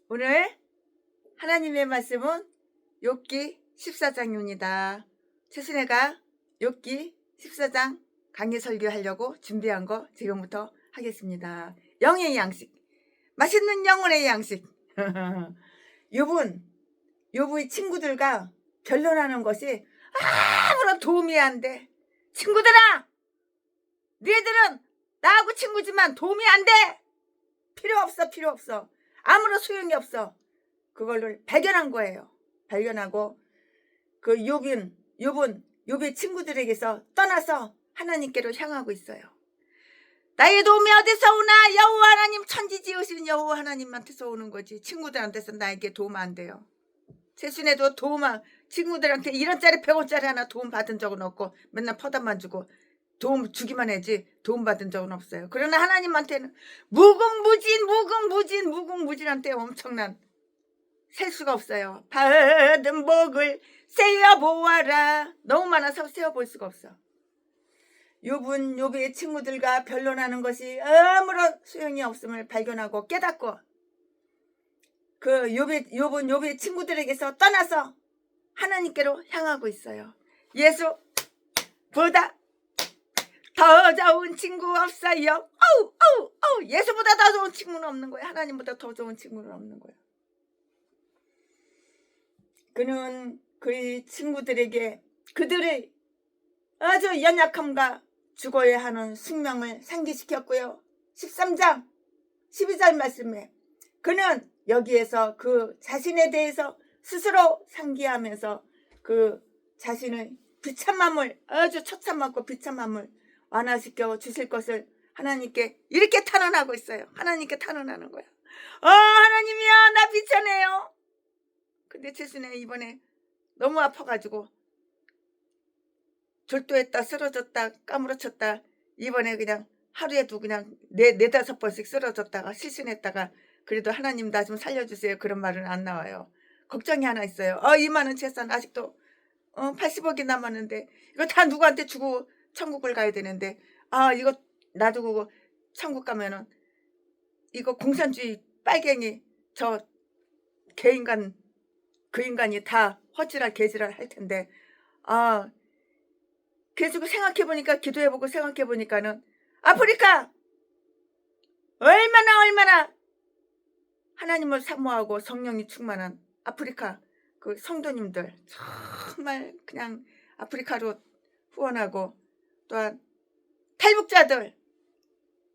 오늘 하나님의 말씀은 욥기 14장입니다. 최순애가 욥기 14장 강의 설교하려고 준비한 거 지금부터 하겠습니다. 영의 양식, 맛있는 영혼의 양식. 욥의 친구들과 결론하는 것이 아무런 도움이 안 돼. 친구들아, 너희들은 나하고 친구지만 도움이 안 돼. 필요 없어. 아무런 소용이 없어. 그걸 발견한 거예요. 발견하고 그 욥의 친구들에게서 떠나서 하나님께로 향하고 있어요. 나의 도움이 어디서 오나? 여호와 하나님, 천지 지으신 여호와 하나님한테서 오는 거지. 친구들한테서 나에게 도움 안 돼요. 최순애도 친구들한테 1원짜리 100원짜리 하나 도움 받은 적은 없고 맨날 퍼다만 주고 도움 주기만 하지 도움 받은 적은 없어요. 그러나 하나님한테는 무궁무진한테 엄청난 셀 수가 없어요. 받은 복을 세어보아라. 너무 많아서 세어볼 수가 없어. 욥의 친구들과 변론하는 것이 아무런 소용이 없음을 발견하고 깨닫고 그 욥의 친구들에게서 떠나서 하나님께로 향하고 있어요. 예수보다 더 좋은 친구 없어요. 예수보다 더 좋은 친구는 없는 거야. 하나님보다 더 좋은 친구는 없는 거야. 그는 그의 친구들에게 그들의 아주 연약함과 죽어야 하는 숙명을 상기시켰고요. 13장 12절 말씀에 그는 여기에서 그 자신에 대해서 스스로 상기하면서 그 자신의 비참함을, 아주 처참하고 비참함을 완화시켜 주실 것을 하나님께 이렇게 탄원하고 있어요. 하나님께 탄원하는 거야. 하나님이야, 나 비참해요. 근데 최순애 이번에 너무 아파가지고 졸도했다, 쓰러졌다, 까무러쳤다. 이번에 그냥 하루에도 그냥 네다섯 번씩 쓰러졌다가 실신했다가 그래도 하나님 나 좀 살려주세요. 그런 말은 안 나와요. 걱정이 하나 있어요. 이 많은 재산 아직도 80억이 남았는데 이거 다 누구한테 주고 천국을 가야 되는데 이거 놔두고 천국 가면은 이거 공산주의 빨갱이 저 개인간 그 인간이 다 허지랄 개지랄 할 텐데 그래서 생각해보니까 기도해보고 생각해보니까는 아프리카 얼마나 하나님을 사모하고 성령이 충만한 아프리카 그 성도님들 정말 그냥 아프리카로 후원하고 또한 탈북자들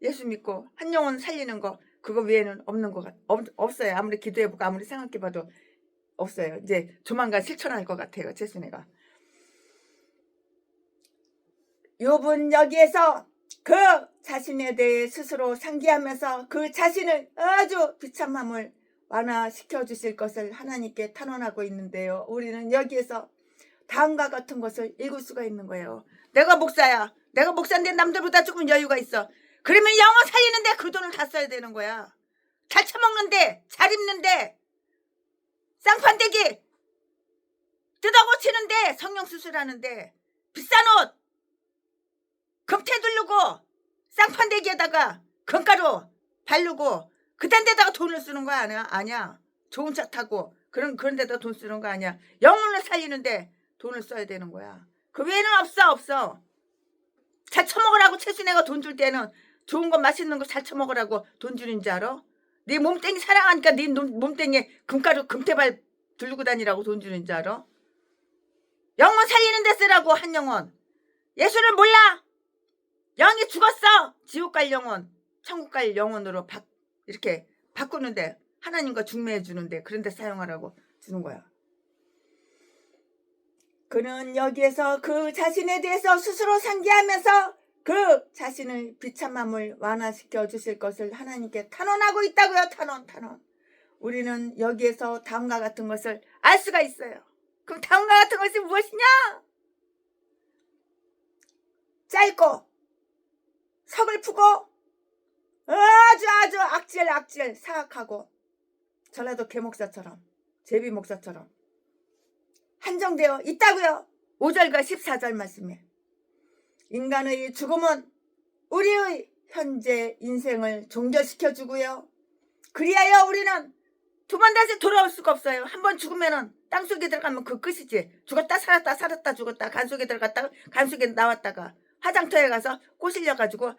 예수 믿고 한 영혼 살리는 거 그거 외에는 없는 것 없어요. 아무리 기도해보고 아무리 생각해봐도 없어요. 이제 조만간 실천할 것 같아요. 최순애가. 욥은 여기에서 그 자신에 대해 스스로 상기하면서 그 자신을 아주 비참함을 완화시켜 주실 것을 하나님께 탄원하고 있는데요. 우리는 여기에서 다음과 같은 것을 읽을 수가 있는 거예요. 내가 목사야. 내가 목사인데 남들보다 조금 여유가 있어. 그러면 영어 살리는데 그 돈을 다 써야 되는 거야. 잘 처먹는데, 잘 입는데, 쌍판대기 뜯어고치는데, 성형수술하는데, 비싼 옷 금태 두르고 쌍판대기에다가 금가루 바르고 그딴 데다가 돈을 쓰는 거 아니야. 좋은 차 타고 그런 데다 돈 쓰는 거 아니야. 영혼을 살리는데 돈을 써야 되는 거야. 그 외에는 없어. 잘 처먹으라고 최순애가 돈 줄 때는 좋은 거 맛있는 거 잘 처먹으라고 돈 주는 줄 알아? 네 몸뚱이 사랑하니까 네 몸뚱이에 금가루 금태발 두르고 다니라고 돈 주는 줄 알아? 영혼 살리는 데 쓰라고. 한 영혼. 예수를 몰라. 영이 죽었어. 지옥 갈 영혼, 천국 갈 영혼으로 이렇게 바꾸는데 하나님과 중매해 주는데 그런 데 사용하라고 주는 거야. 그는 여기에서 그 자신에 대해서 스스로 상기하면서 그 자신의 비참함을 완화시켜 주실 것을 하나님께 탄원하고 있다고요. 탄원. 우리는 여기에서 다음과 같은 것을 알 수가 있어요. 그럼 다음과 같은 것이 무엇이냐? 짧고 서글프고 아주 악질 사악하고 전라도 개목사처럼 제비 목사처럼 한정되어 있다고요. 5절과 14절 말씀에 인간의 죽음은 우리의 현재 인생을 종결시켜 주고요. 그리하여 우리는 두 번 다시 돌아올 수가 없어요. 한 번 죽으면은 땅속에 들어가면 그 끝이지. 죽었다 살았다 살았다 죽었다 간속에 들어갔다가 간속에 나왔다가 화장터에 가서 꼬실려 가지고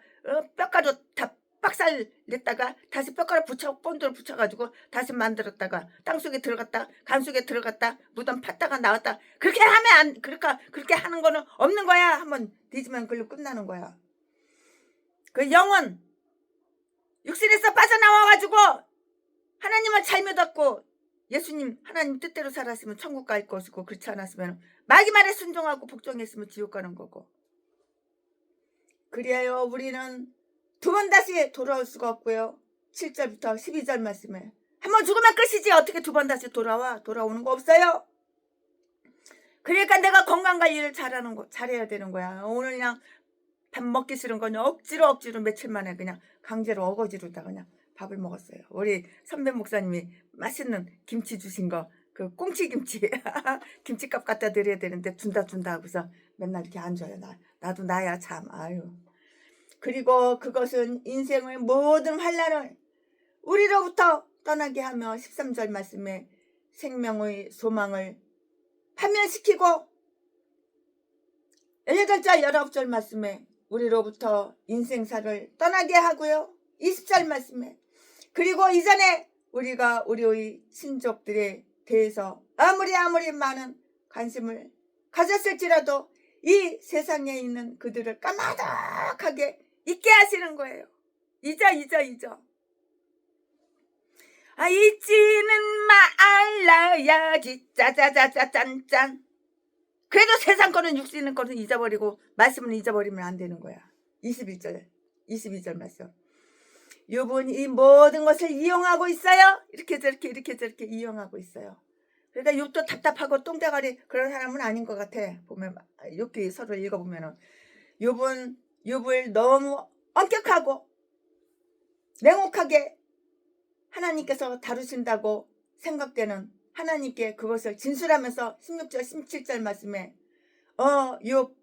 뼈가루 다 빡살 냈다가 다시 뼈가루 붙여 본드를 붙여가지고 다시 만들었다가 땅속에 들어갔다 간속에 들어갔다 무덤 팠다가 나왔다. 그렇게 하면 안 그렇게 하는 거는 없는 거야. 한번 뒤지면 그걸로 끝나는 거야. 그 영은 육신에서 빠져나와가지고 하나님을 잘 믿었고 예수님 하나님 뜻대로 살았으면 천국 갈 것이고 그렇지 않았으면 마귀 말에 순종하고 복종했으면 지옥 가는 거고. 그래요 우리는 두 번 다시 돌아올 수가 없고요. 7절부터 12절 말씀에 한 번 죽으면 끝이지 어떻게 두 번 다시 돌아오는 거 없어요. 그러니까 내가 건강관리를 잘해야 되는 거야. 오늘 그냥 밥 먹기 싫은 거 그냥 억지로 며칠 만에 그냥 강제로 어거지로다가 그냥 밥을 먹었어요. 우리 선배 목사님이 맛있는 김치 주신 거 그 꽁치김치 김치값 갖다 드려야 되는데 준다 하고서 맨날 이렇게 안 줘요. 나도 나야 참. 아유. 그리고 그것은 인생의 모든 환난을 우리로부터 떠나게 하며 13절 말씀에 생명의 소망을 파멸시키고 18절 19절 말씀에 우리로부터 인생사를 떠나게 하고요. 20절 말씀에 그리고 이전에 우리가 우리의 친족들에 대해서 아무리 많은 관심을 가졌을지라도 이 세상에 있는 그들을 까마득하게 잊게 하시는 거예요. 잊어. 잊지는 말아야지 짜자자자 짠짠. 그래도 세상 거는 육신의 거는 잊어버리고 말씀은 잊어버리면 안 되는 거야. 22절 말씀. 욥은 이 모든 것을 이용하고 있어요. 이렇게 저렇게 이용하고 있어요. 그러니까 욥도 답답하고 똥대가리 그런 사람은 아닌 것 같아. 보면 욥기 서로 읽어보면은 욥은 욥을 너무 엄격하고 냉혹하게 하나님께서 다루신다고 생각되는 하나님께 그것을 진술하면서 16절 17절 말씀에 욥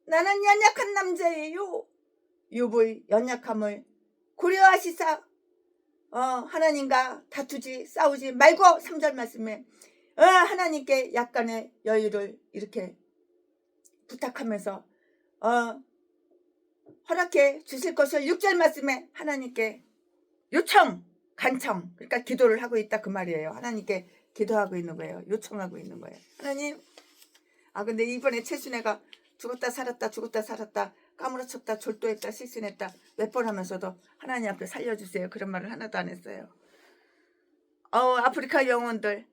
나는 연약한 남자예요. 욥의 연약함을 고려하시사 하나님과 다투지 싸우지 말고 3절 말씀에 하나님께 약간의 여유를 이렇게 부탁하면서 허락해 주실 것을 6절 말씀에 하나님께 요청 간청 그러니까 기도를 하고 있다 그 말이에요. 하나님께 기도하고 있는 거예요. 요청하고 있는 거예요. 하나님 근데 이번에 최순애가 죽었다 살았다 까무러쳤다 졸도했다 실신했다 몇 번 하면서도 하나님 앞에 살려주세요 그런 말을 하나도 안 했어요. 아프리카 영혼들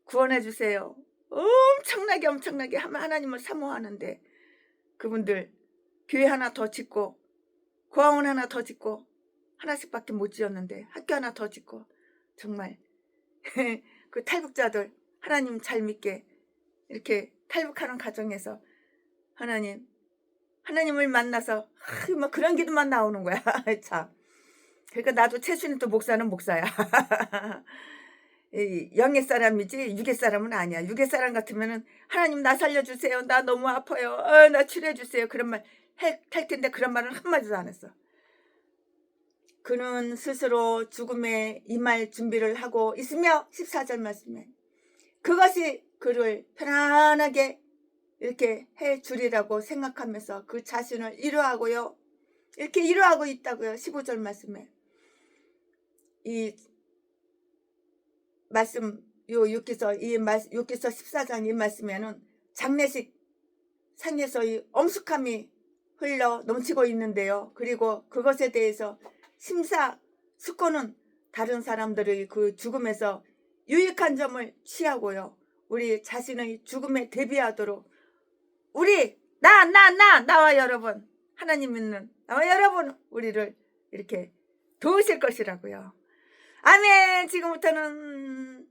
구원해 주세요. 엄청나게 하나님을 사모하는데 그분들 교회 하나 더 짓고 고아원 하나 더 짓고 하나씩밖에 못 지었는데 학교 하나 더 짓고 정말 그 탈북자들 하나님 잘 믿게 이렇게 탈북하는 과정에서 하나님을 만나서 막 그런 기도만 나오는 거야. 참. 그러니까 나도 최순이 또 목사는 목사야. 영의 사람이지 육의 사람은 아니야. 육의 사람 같으면은 하나님 나 살려주세요. 나 너무 아파요. 나 치료해주세요. 그런 말 할 텐데 그런 말은 한마디도 안 했어. 그는 스스로 죽음에 임할 준비를 하고 있으며 14절 말씀에 그것이 그를 편안하게 이렇게 해 주리라고 생각하면서 그 자신을 위로하고요. 이렇게 위로하고 있다고요. 15절 말씀에 이 말씀 욥기서 14장 이 말씀에는 장례식 상에서 이 엄숙함이 흘러 넘치고 있는데요. 그리고 그것에 대해서 심사숙고는 다른 사람들의 그 죽음에서 유익한 점을 취하고요. 우리 자신의 죽음에 대비하도록 나와 여러분 하나님 믿는 나와 여러분 우리를 이렇게 도우실 것이라고요. 아멘. 지금부터는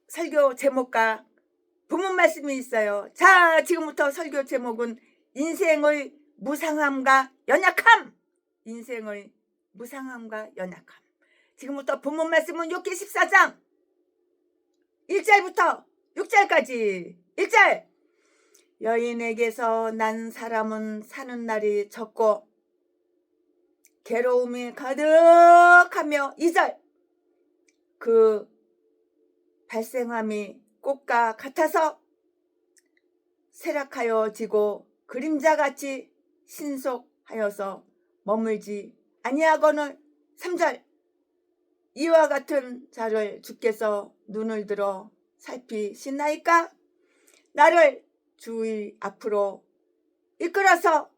설교 제목과 부문 말씀이 있어요. 자, 지금부터 설교 제목은 인생의 무상함과 연약함. 인생의 무상함과 연약함. 지금부터 본문 말씀은 욥기 14장 1절부터 6절까지. 1절 여인에게서 난 사람은 사는 날이 적고 괴로움이 가득하며 2절 그 발생함이 꽃과 같아서 쇠락하여 지고 그림자같이 신속하여서 머물지 아니하거늘 3절 이와 같은 자를 주께서 눈을 들어 살피시나이까 나를 주의 앞으로 이끌어서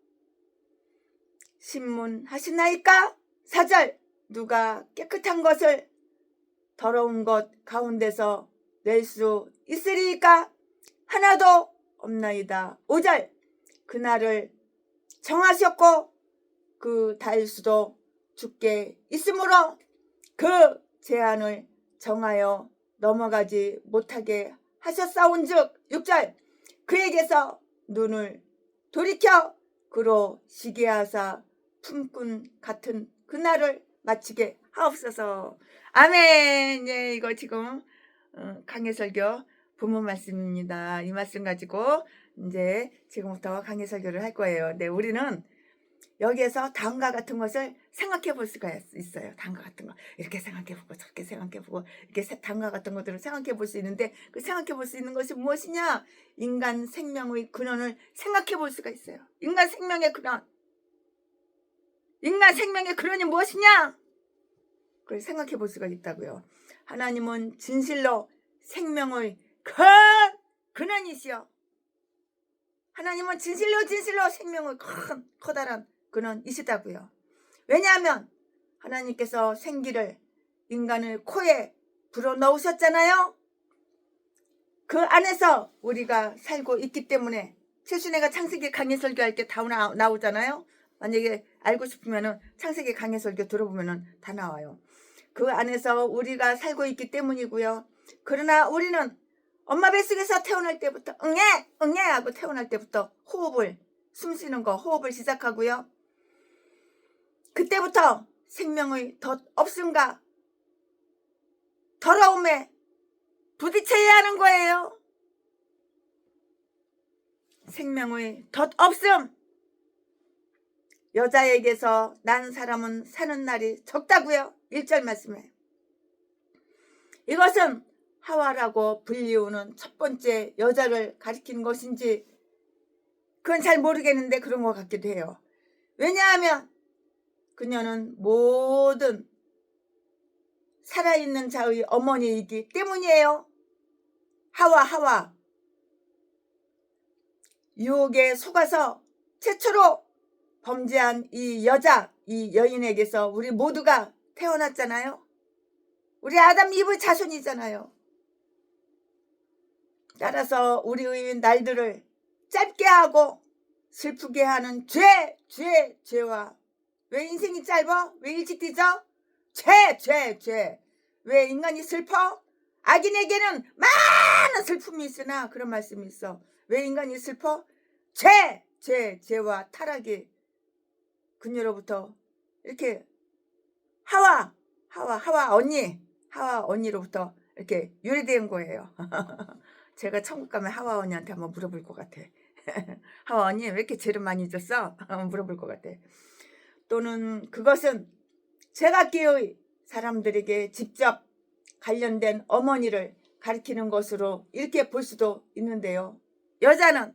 신문하시나이까 4절 누가 깨끗한 것을 더러운 것 가운데서 낼 수 있으리이까 하나도 없나이다 5절 그날을 정하셨고 그 달수도 주께 있으므로 그 제한을 정하여 넘어가지 못하게 하셨사온즉 6절 그에게서 눈을 돌이켜 그로 시게 하사 품꾼 같은 그날을 마치게 하옵소서. 아멘. 예, 이거 지금 강해설교 본문 말씀입니다. 이 말씀 가지고 이제 지금부터 강해설교를 할 거예요. 네, 우리는 여기에서 다음과 같은 것을 생각해 볼 수가 있어요. 다음과 같은 거 이렇게 생각해 보고 저렇게 생각해 보고 이렇게 다음과 같은 것들을 생각해 볼 수 있는데 그 생각해 볼 수 있는 것이 무엇이냐? 인간 생명의 근원을 생각해 볼 수가 있어요. 인간 생명의 근원. 인간 생명의 근원이 무엇이냐? 그걸 생각해 볼 수가 있다고요. 하나님은 진실로 생명의 근원이시여. 하나님은 진실로 생명의 커다란 근원이시다고요. 왜냐하면 하나님께서 생기를 인간의 코에 불어넣으셨잖아요. 그 안에서 우리가 살고 있기 때문에 최순애가 창세기 강해설교할 때 다 나오잖아요. 만약에 알고 싶으면 창세기 강해설교 들어보면 다 나와요. 그 안에서 우리가 살고 있기 때문이고요. 그러나 우리는 엄마 뱃속에서 태어날 때부터 응애 하고 태어날 때부터 숨쉬는 거 호흡을 시작하고요. 그때부터 생명의 없음과 더러움에 부딪혀야 하는 거예요. 생명의 없음. 여자에게서 난 사람은 사는 날이 적다고요. 1절 말씀에. 이것은 하와라고 불리우는 첫 번째 여자를 가리키는 것인지 그건 잘 모르겠는데 그런 것 같기도 해요. 왜냐하면 그녀는 모든 살아있는 자의 어머니이기 때문이에요. 하와 유혹에 속아서 최초로 범죄한 이 여인에게서 우리 모두가 태어났잖아요. 우리 아담 이브 자손이잖아요. 따라서 우리의 날들을 짧게 하고 슬프게 하는 죄와 왜 인생이 짧아? 왜 일찍 뒤져? 죄. 왜 인간이 슬퍼? 악인에게는 많은 슬픔이 있으나 그런 말씀이 있어. 왜 인간이 슬퍼? 죄와 타락이 그녀로부터 이렇게 하와 언니로부터 이렇게 유래된 거예요. 제가 천국 가면 하와 언니한테 한번 물어볼 것 같아. 하와 언니 왜 이렇게 죄를 많이 졌어? 물어볼 것 같아. 또는 그것은 제각기의 사람들에게 직접 관련된 어머니를 가리키는 것으로 이렇게 볼 수도 있는데요. 여자는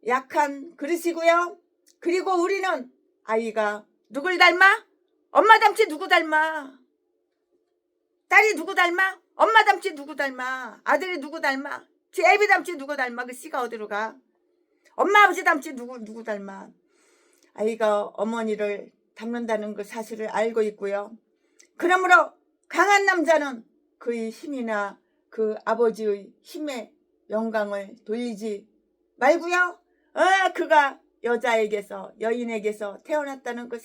약한 그릇이고요. 그리고 우리는 아이가 누굴 닮아? 엄마 닮지 누구 닮아? 딸이 누구 닮아? 엄마 닮지 누구 닮아? 아들이 누구 닮아? 지 애비 닮지 누구 닮아? 그 씨가 어디로 가? 엄마 아버지 닮지 누구 닮아? 아이가 어머니를 닮는다는 그 사실을 알고 있고요. 그러므로 강한 남자는 그의 힘이나 그 아버지의 힘에 영광을 돌리지 말고요. 그가 여인에게서 태어났다는 그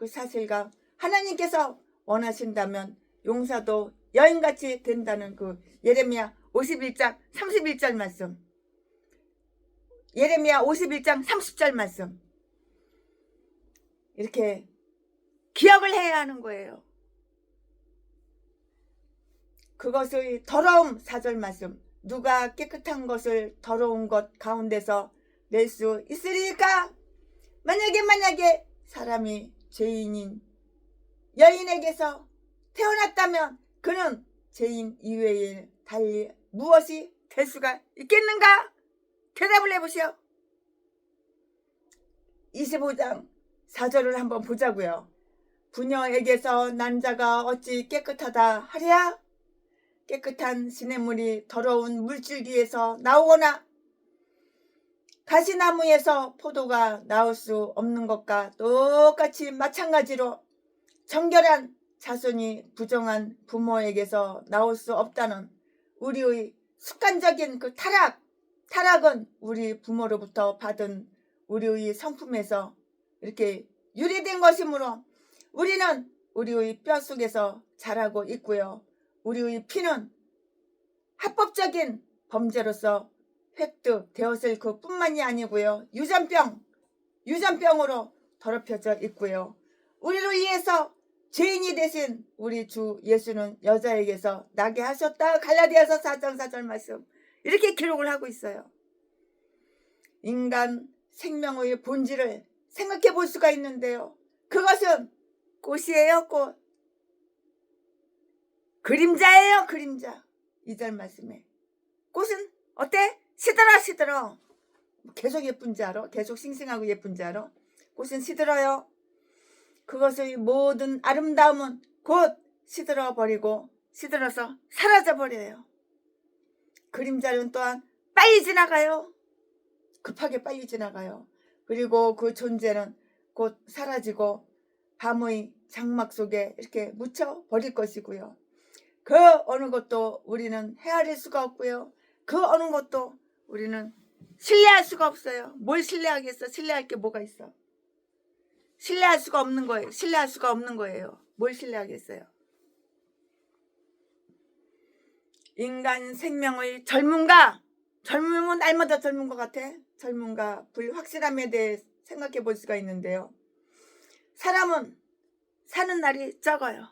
사실과 하나님께서 원하신다면 용사도 여인같이 된다는 그 예레미야 51장 31절 말씀. 예레미야 51장 30절 말씀. 이렇게 기억을 해야 하는 거예요. 그것의 더러움 4절 말씀. 누가 깨끗한 것을 더러운 것 가운데서 낼 수 있으리까? 만약에 사람이 죄인인 여인에게서 태어났다면 그는 죄인 이외에 달리 무엇이 될 수가 있겠는가? 대답을 해보시오. 25장 4절을 한번 보자고요. 부녀에게서 난 자가 어찌 깨끗하다 하랴? 깨끗한 시냇물이 더러운 물줄기에서 나오거나 가시나무에서 포도가 나올 수 없는 것과 똑같이 마찬가지로 정결한 자손이 부정한 부모에게서 나올 수 없다는 우리의 습관적인 그 타락은 우리 부모로부터 받은 우리의 성품에서 이렇게 유래된 것이므로 우리는 우리의 뼛속에서 자라고 있고요. 우리의 피는 합법적인 범죄로서 획득되었을 그뿐만이 아니고요. 유전병으로 더럽혀져 있고요. 우리를 위해서 죄인이 되신 우리 주 예수는 여자에게서 나게 하셨다. 갈라디아서 4장 4절 말씀 이렇게 기록을 하고 있어요. 인간 생명의 본질을 생각해 볼 수가 있는데요. 그것은 꽃이에요. 꽃. 그림자예요. 그림자. 2절 말씀에 꽃은 어때? 시들어. 계속 예쁜지 알아? 계속 싱싱하고 예쁜지 알아? 꽃은 시들어요. 그것의 모든 아름다움은 곧 시들어서 사라져버려요. 그림자는 또한 빨리 지나가요. 급하게 빨리 지나가요. 그리고 그 존재는 곧 사라지고 밤의 장막 속에 이렇게 묻혀버릴 것이고요. 그 어느 것도 우리는 헤아릴 수가 없고요. 그 어느 것도 우리는 신뢰할 수가 없어요. 뭘 신뢰하겠어? 신뢰할 게 뭐가 있어? 신뢰할 수가 없는 거예요. 뭘 신뢰하겠어요? 인간 생명의 젊음은 날마다 젊은 것 같아. 젊음과 불확실함에 대해 생각해 볼 수가 있는데요. 사람은 사는 날이 적어요.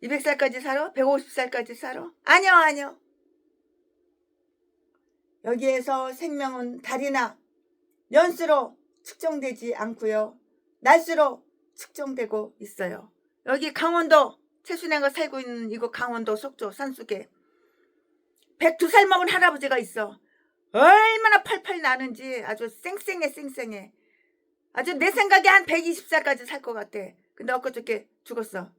200살까지 살아? 150살까지 살아? 아니요. 여기에서 생명은 달이나 연수로 측정되지 않고요. 날수로 측정되고 있어요. 여기 강원도 최순애가 살고 있는 이곳 강원도 속초 산속에 102살 먹은 할아버지가 있어. 얼마나 팔팔 나는지 아주 쌩쌩해. 아주 내 생각에 한 120살까지 살 것 같아. 근데 엊그저께 죽었어.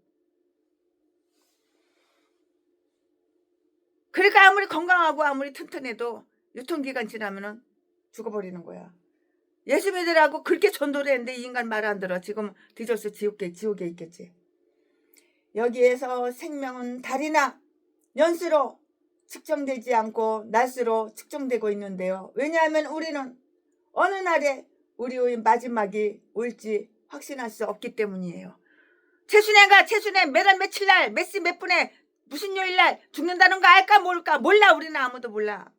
그러니까 아무리 건강하고 아무리 튼튼해도 유통기간 지나면은 죽어버리는 거야. 예수 믿으라고 그렇게 전도를 했는데 이 인간 말 안 들어. 지금 뒤져서 지옥에 있겠지. 여기에서 생명은 달이나 연수로 측정되지 않고 날수로 측정되고 있는데요. 왜냐하면 우리는 어느 날에 우리의 마지막이 올지 확신할 수 없기 때문이에요. 최순애 매달 며칠 날 몇 시 몇 분에 무슨 요일 날 죽는다는 거 알까 모를까? 몰라. 우리는 아무도 몰라.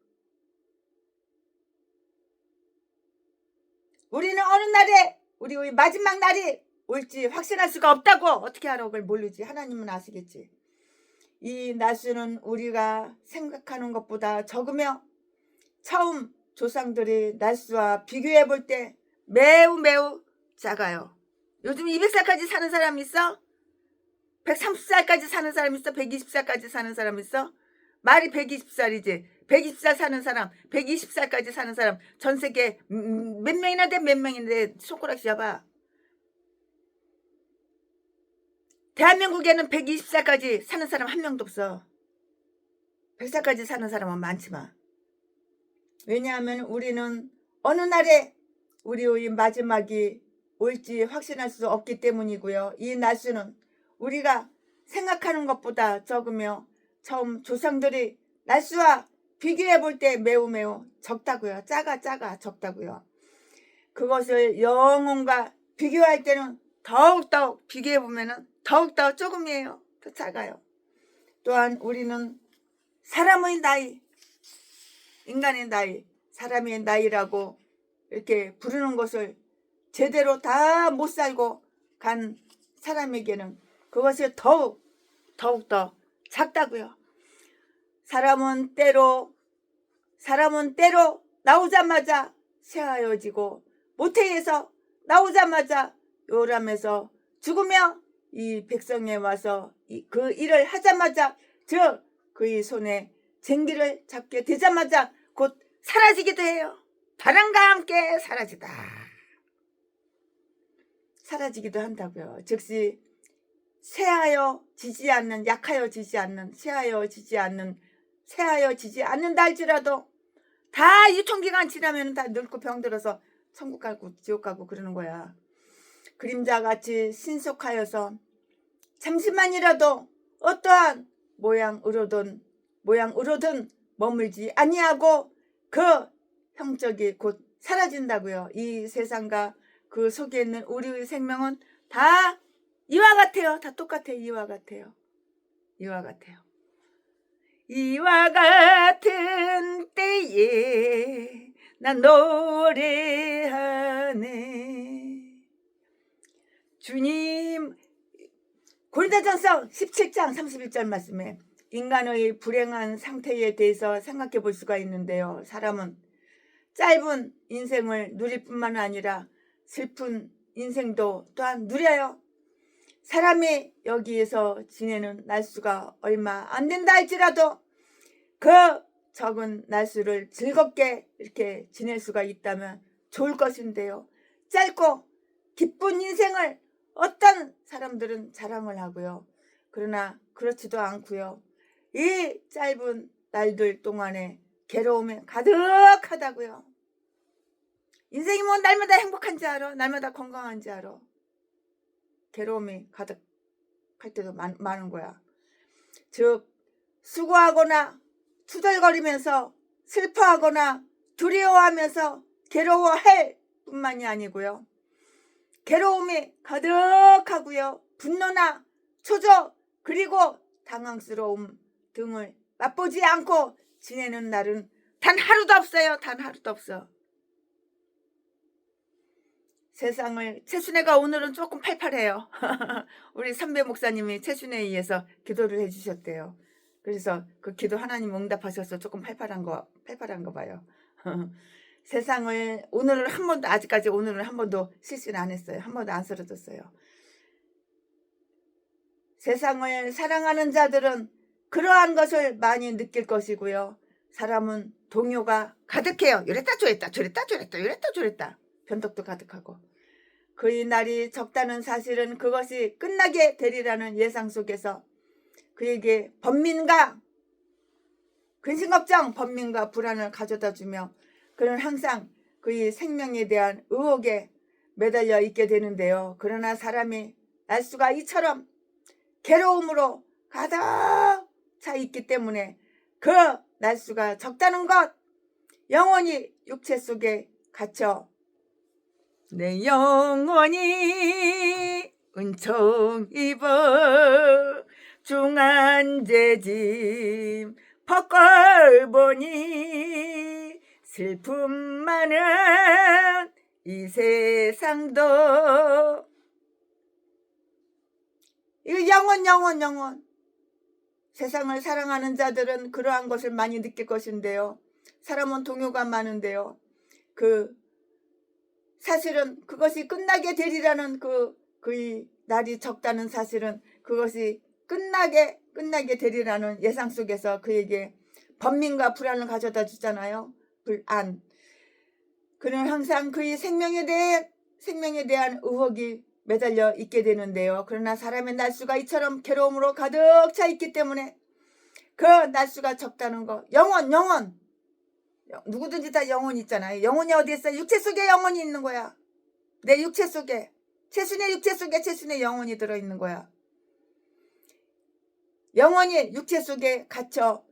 우리는 어느 날에 우리의 마지막 날이 올지 확신할 수가 없다고. 어떻게 알아? 그걸 모르지. 하나님은 아시겠지. 이 날수는 우리가 생각하는 것보다 적으며 처음 조상들이 날수와 비교해 볼 때 매우 작아요. 요즘 200살까지 사는 사람 있어? 130살까지 사는 사람 있어? 120살까지 사는 사람 있어? 말이 120살이지. 120살 사는 사람, 120살까지 사는 사람 전 세계 몇 명인데 손가락 잡아. 대한민국에는 120살까지 사는 사람 한 명도 없어. 100살까지 사는 사람은 많지만. 왜냐하면 우리는 어느 날에 우리의 마지막이 올지 확신할 수 없기 때문이고요. 이 날수는 우리가 생각하는 것보다 적으며 처음 조상들이 날수와 비교해 볼 때 매우 적다고요. 작아 적다고요. 그것을 영혼과 비교할 때는 더욱더욱 비교해 보면은 더욱더 조금이에요. 더 작아요. 또한 우리는 사람의 나이, 인간의 나이, 사람의 나이라고 이렇게 부르는 것을 제대로 다 못 살고 간 사람에게는 그것이 더욱더 작다고요. 사람은 때로 나오자마자 새하여지고 모태에서 나오자마자 요람에서 죽으며 이 백성에 와서 그 일을 하자마자 그의 손에 쟁기를 잡게 되자마자 곧 사라지기도 해요. 바람과 함께 사라지기도 한다고요. 즉시 쇠하여 지지 않는, 약하여 지지 않는, 쇠하여 지지 않는다 할지라도 다 유통기간 지나면 다 늙고 병들어서 천국 가고 지옥 가고 그러는 거야. 그림자같이 신속하여서 잠시만이라도 어떠한 모양으로든 머물지 아니하고 그 형적이 곧 사라진다고요. 이 세상과 그 속에 있는 우리의 생명은 다 이와 같아요. 다 똑같아요. 이와 같아요. 이와 같은 때에 난 노래하네. 주님, 고린도전서 17장 31절 말씀에 인간의 불행한 상태에 대해서 생각해 볼 수가 있는데요. 사람은 짧은 인생을 누릴 뿐만 아니라 슬픈 인생도 또한 누려요. 사람이 여기에서 지내는 날수가 얼마 안 된다 할지라도 그 적은 날수를 즐겁게 이렇게 지낼 수가 있다면 좋을 것인데요. 짧고 기쁜 인생을 어떤 사람들은 자랑을 하고요. 그러나 그렇지도 않고요. 이 짧은 날들 동안에 괴로움이 가득하다고요. 인생이 뭐 날마다 행복한지 알아? 날마다 건강한지 알아? 괴로움이 가득할 때도 많은 거야. 즉 수고하거나 투덜거리면서 슬퍼하거나 두려워하면서 괴로워할 뿐만이 아니고요. 괴로움이 가득하고요. 분노나 초조 그리고 당황스러움 등을 맛보지 않고 지내는 날은 단 하루도 없어요. 단 하루도 없어. 세상을 최순애가 오늘은 조금 팔팔해요. 우리 선배 목사님이 최순애에 의해서 기도를 해주셨대요. 그래서 그 기도 하나님 응답하셔서 조금 팔팔한 거 봐요. 세상을 오늘은 한 번도 아직까지 오늘은 한 번도 실수는 안 했어요. 한 번도 안 쓰러졌어요. 세상을 사랑하는 자들은 그러한 것을 많이 느낄 것이고요. 사람은 동요가 가득해요. 이랬다 저랬다 변덕도 가득하고. 그의 날이 적다는 사실은 그것이 끝나게 되리라는 예상 속에서 그에게 근심걱정, 번민과 불안을 가져다주며 그는 항상 그의 생명에 대한 의혹에 매달려 있게 되는데요. 그러나 사람이 날수가 이처럼 괴로움으로 가득 차 있기 때문에 그 날수가 적다는 것, 영원히 육체 속에 갇혀 내 영혼이 은총 입어 중한제짐 퍽걸 보니 슬픔 많은 이 세상도 이 영원 세상을 사랑하는 자들은 그러한 것을 많이 느낄 것인데요. 사람은 동요가 많은데요. 사실은 그것이 끝나게 되리라는 그의 날이 적다는 사실은 그것이 끝나게 되리라는 예상 속에서 그에게 번민과 불안을 가져다 주잖아요. 불안. 그는 항상 그의 생명에 대한 의혹이 매달려 있게 되는데요. 그러나 사람의 날수가 이처럼 괴로움으로 가득 차 있기 때문에 그 날수가 적다는 거. 영혼. 누구든지 다 영혼이 있잖아요. 영혼이 어디 있어? 육체 속에 영혼이 있는 거야. 내 육체 속에. 최순의 육체 속에 최순의 영혼이 들어있는 거야. 영혼이 육체 속에 갇혀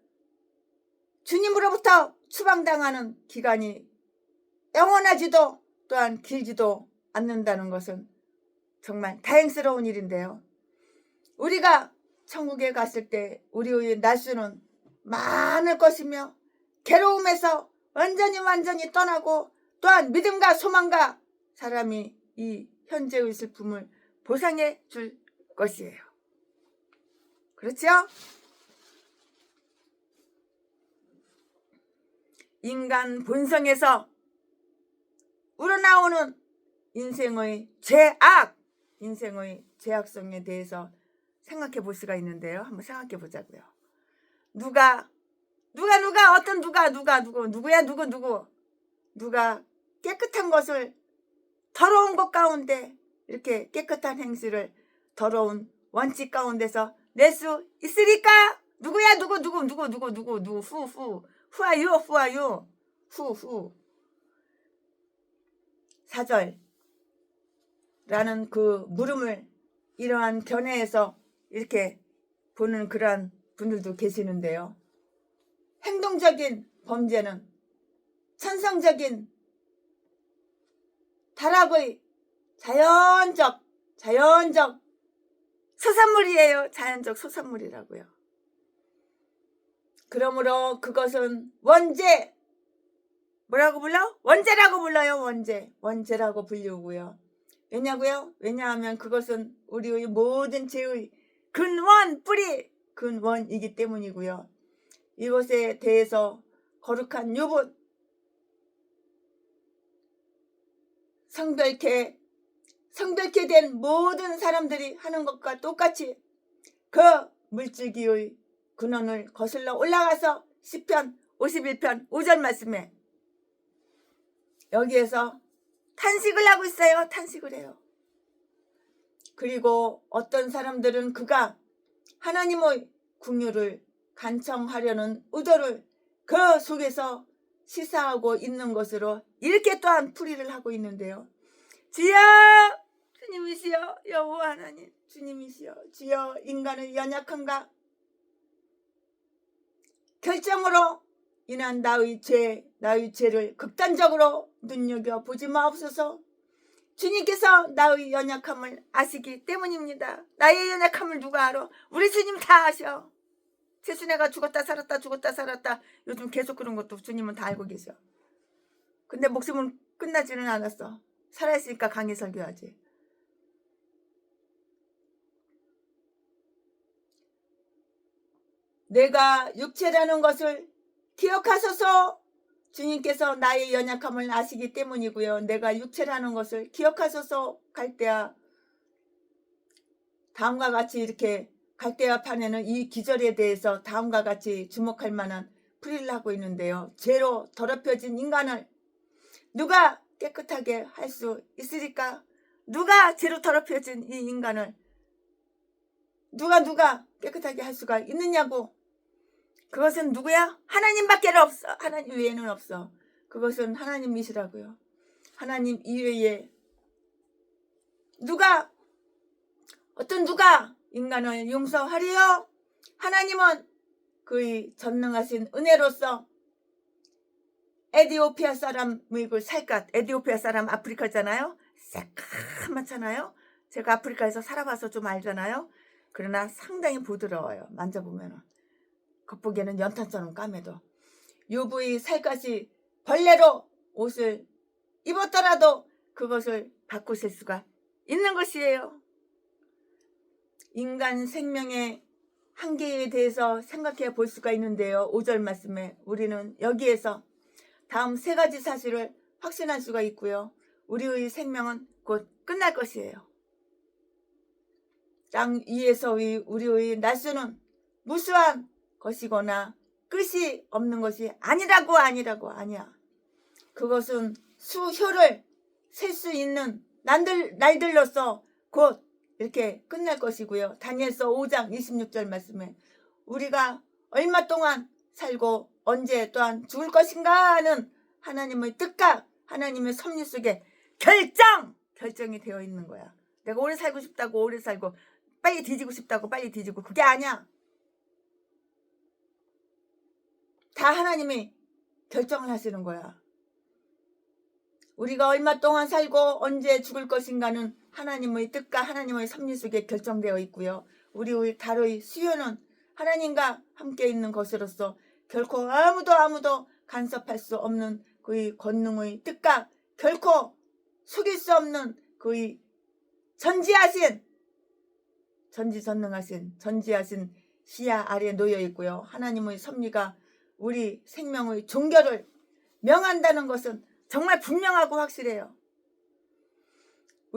주님으로부터 추방당하는 기간이 영원하지도 또한 길지도 않는다는 것은 정말 다행스러운 일인데요. 우리가 천국에 갔을 때 우리의 날수는 많을 것이며 괴로움에서 완전히 떠나고 또한 믿음과 소망과 사람이 이 현재의 슬픔을 보상해 줄 것이에요. 그렇죠? 인간 본성에서 우러나오는 인생의 죄악성에 대해서 생각해 볼 수가 있는데요. 한번 생각해 보자고요. 누가 깨끗한 것을 더러운 것 가운데 이렇게 깨끗한 행실을 더러운 원칙 가운데서 낼 수 있으리까? 누구야? 누구 who are you? who 4절라는 그 물음을 이러한 견해에서 이렇게 보는 그러한 분들도 계시는데요. 행동적인 범죄는 천성적인 타락의 자연적 소산물이에요. 자연적 소산물이라고요. 그러므로 그것은 뭐라고 불러? 원죄라고 불러요. 원죄라고 불리고요. 왜냐고요? 왜냐하면 그것은 우리의 모든 죄의 근원이기 때문이고요. 이것에 대해서 거룩한 유분, 성별케 된 모든 사람들이 하는 것과 똑같이 그 물질기의 근원을 거슬러 올라가서 시편 51편 5절 말씀에 여기에서 탄식을 하고 있어요. 탄식을 해요. 그리고 어떤 사람들은 그가 하나님의 긍휼을 간청하려는 의도를 그 속에서 시사하고 있는 것으로 이렇게 또한 풀이를 하고 있는데요. 주여 주님이시여 여호와 하나님 주님이시여 주여 인간의 연약함과 결정으로 인한 나의 죄를 극단적으로 눈여겨보지 마옵소서. 주님께서 나의 연약함을 아시기 때문입니다. 나의 연약함을 누가 알아? 우리 주님 다 아셔. 최순애가 죽었다 살았다 요즘 계속 그런 것도 주님은 다 알고 계셔. 근데 목숨은 끝나지는 않았어. 살아있으니까 강의 설교하지. 내가 육체라는 것을 기억하소서. 주님께서 나의 연약함을 아시기 때문이고요. 내가 육체라는 것을 기억하소서. 갈대아 다음과 같이 이렇게 갈대아 판에는 이 기절에 대해서 다음과 같이 주목할 만한 풀이를 하고 있는데요. 죄로 더럽혀진 인간을 누가 깨끗하게 할 수 있으리까? 누가 죄로 더럽혀진 이 인간을 누가 깨끗하게 할 수가 있느냐고. 그것은 누구야? 하나님밖에 없어. 하나님 외에는 없어. 그것은 하나님이시라고요. 하나님 이외에 어떤 누가 인간을 용서하리요? 하나님은 그의 전능하신 은혜로서 에티오피아 사람의 그 살갗, 에티오피아 사람 아프리카잖아요. 새까맣잖아요. 제가 아프리카에서 살아봐서 좀 알잖아요. 그러나 상당히 부드러워요. 만져보면 겉보기에는 연탄처럼 까매도 요 부위 살갗이 벌레로 옷을 입었더라도 그것을 바꾸실 수가 있는 것이에요. 인간 생명의 한계에 대해서 생각해 볼 수가 있는데요. 5절 말씀에 우리는 여기에서 다음 3가지 사실을 확신할 수가 있고요. 우리의 생명은 곧 끝날 것이에요. 땅 위에서의 우리의 날수는 무수한 것이거나 끝이 없는 것이 아니야. 그것은 수효를 셀 수 있는 날들로서 곧 이렇게 끝날 것이고요. 다니엘서 5장 26절 말씀에 우리가 얼마 동안 살고 언제 또한 죽을 것인가 하는 하나님의 뜻과 하나님의 섭리 속에 결정이 되어 있는 거야. 내가 오래 살고 싶다고 오래 살고 빨리 뒤지고 싶다고 빨리 뒤지고 그게 아니야. 다 하나님이 결정을 하시는 거야. 우리가 얼마 동안 살고 언제 죽을 것인가는 하나님의 뜻과 하나님의 섭리 속에 결정되어 있고요. 우리의 달의 수요는 하나님과 함께 있는 것으로서 결코 아무도 간섭할 수 없는 그의 권능의 뜻과 결코 속일 수 없는 그의 전지하신 시야 아래에 놓여 있고요. 하나님의 섭리가 우리 생명의 종결을 명한다는 것은 정말 분명하고 확실해요.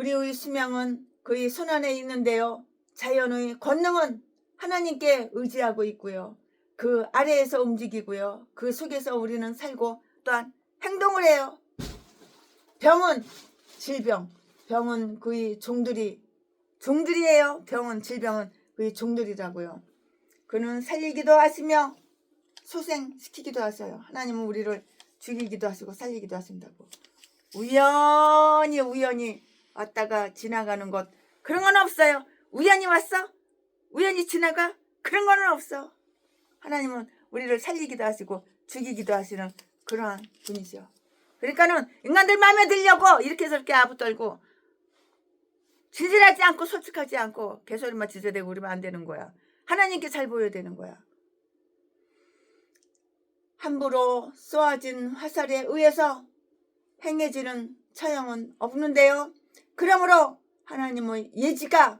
우리의 수명은 그의 손안에 있는데요. 자연의 권능은 하나님께 의지하고 있고요. 그 아래에서 움직이고요. 그 속에서 우리는 살고 또한 행동을 해요. 병은 질병, 병은 그의 종들이에요. 병은 질병은 그의 종들이라고요. 그는 살리기도 하시며 소생시키기도 하셔요. 하나님은 우리를 죽이기도 하시고 살리기도 하신다고. 우연히 왔다가 지나가는 것 그런 건 없어요. 우연히 왔어? 우연히 지나가? 그런 건 없어. 하나님은 우리를 살리기도 하시고 죽이기도 하시는 그러한 분이죠. 그러니까는 인간들 마음에 들려고 이렇게 저렇게 아부떨고 진실하지 않고 솔직하지 않고 개소리만 지저대고 그러면 안 되는 거야. 하나님께 잘 보여야 되는 거야. 함부로 쏘아진 화살에 의해서 행해지는 처형은 없는데요. 그러므로 하나님의 예지가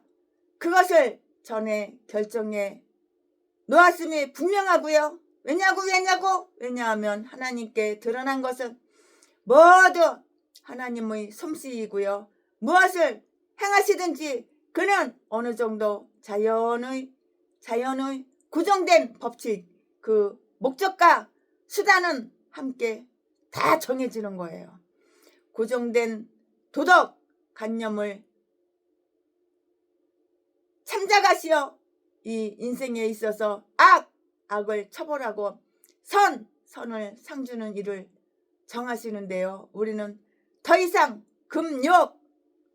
그것을 전에 결정해 놓았음이 분명하고요. 왜냐하면 하나님께 드러난 것은 모두 하나님의 솜씨이고요. 무엇을 행하시든지 그는 어느 정도 자연의 고정된 법칙, 그 목적과 수단은 함께 다 정해지는 거예요. 고정된 도덕 관념을 참작하시어 이 인생에 있어서 악을 처벌하고 선을 상주는 일을 정하시는데요. 우리는 더 이상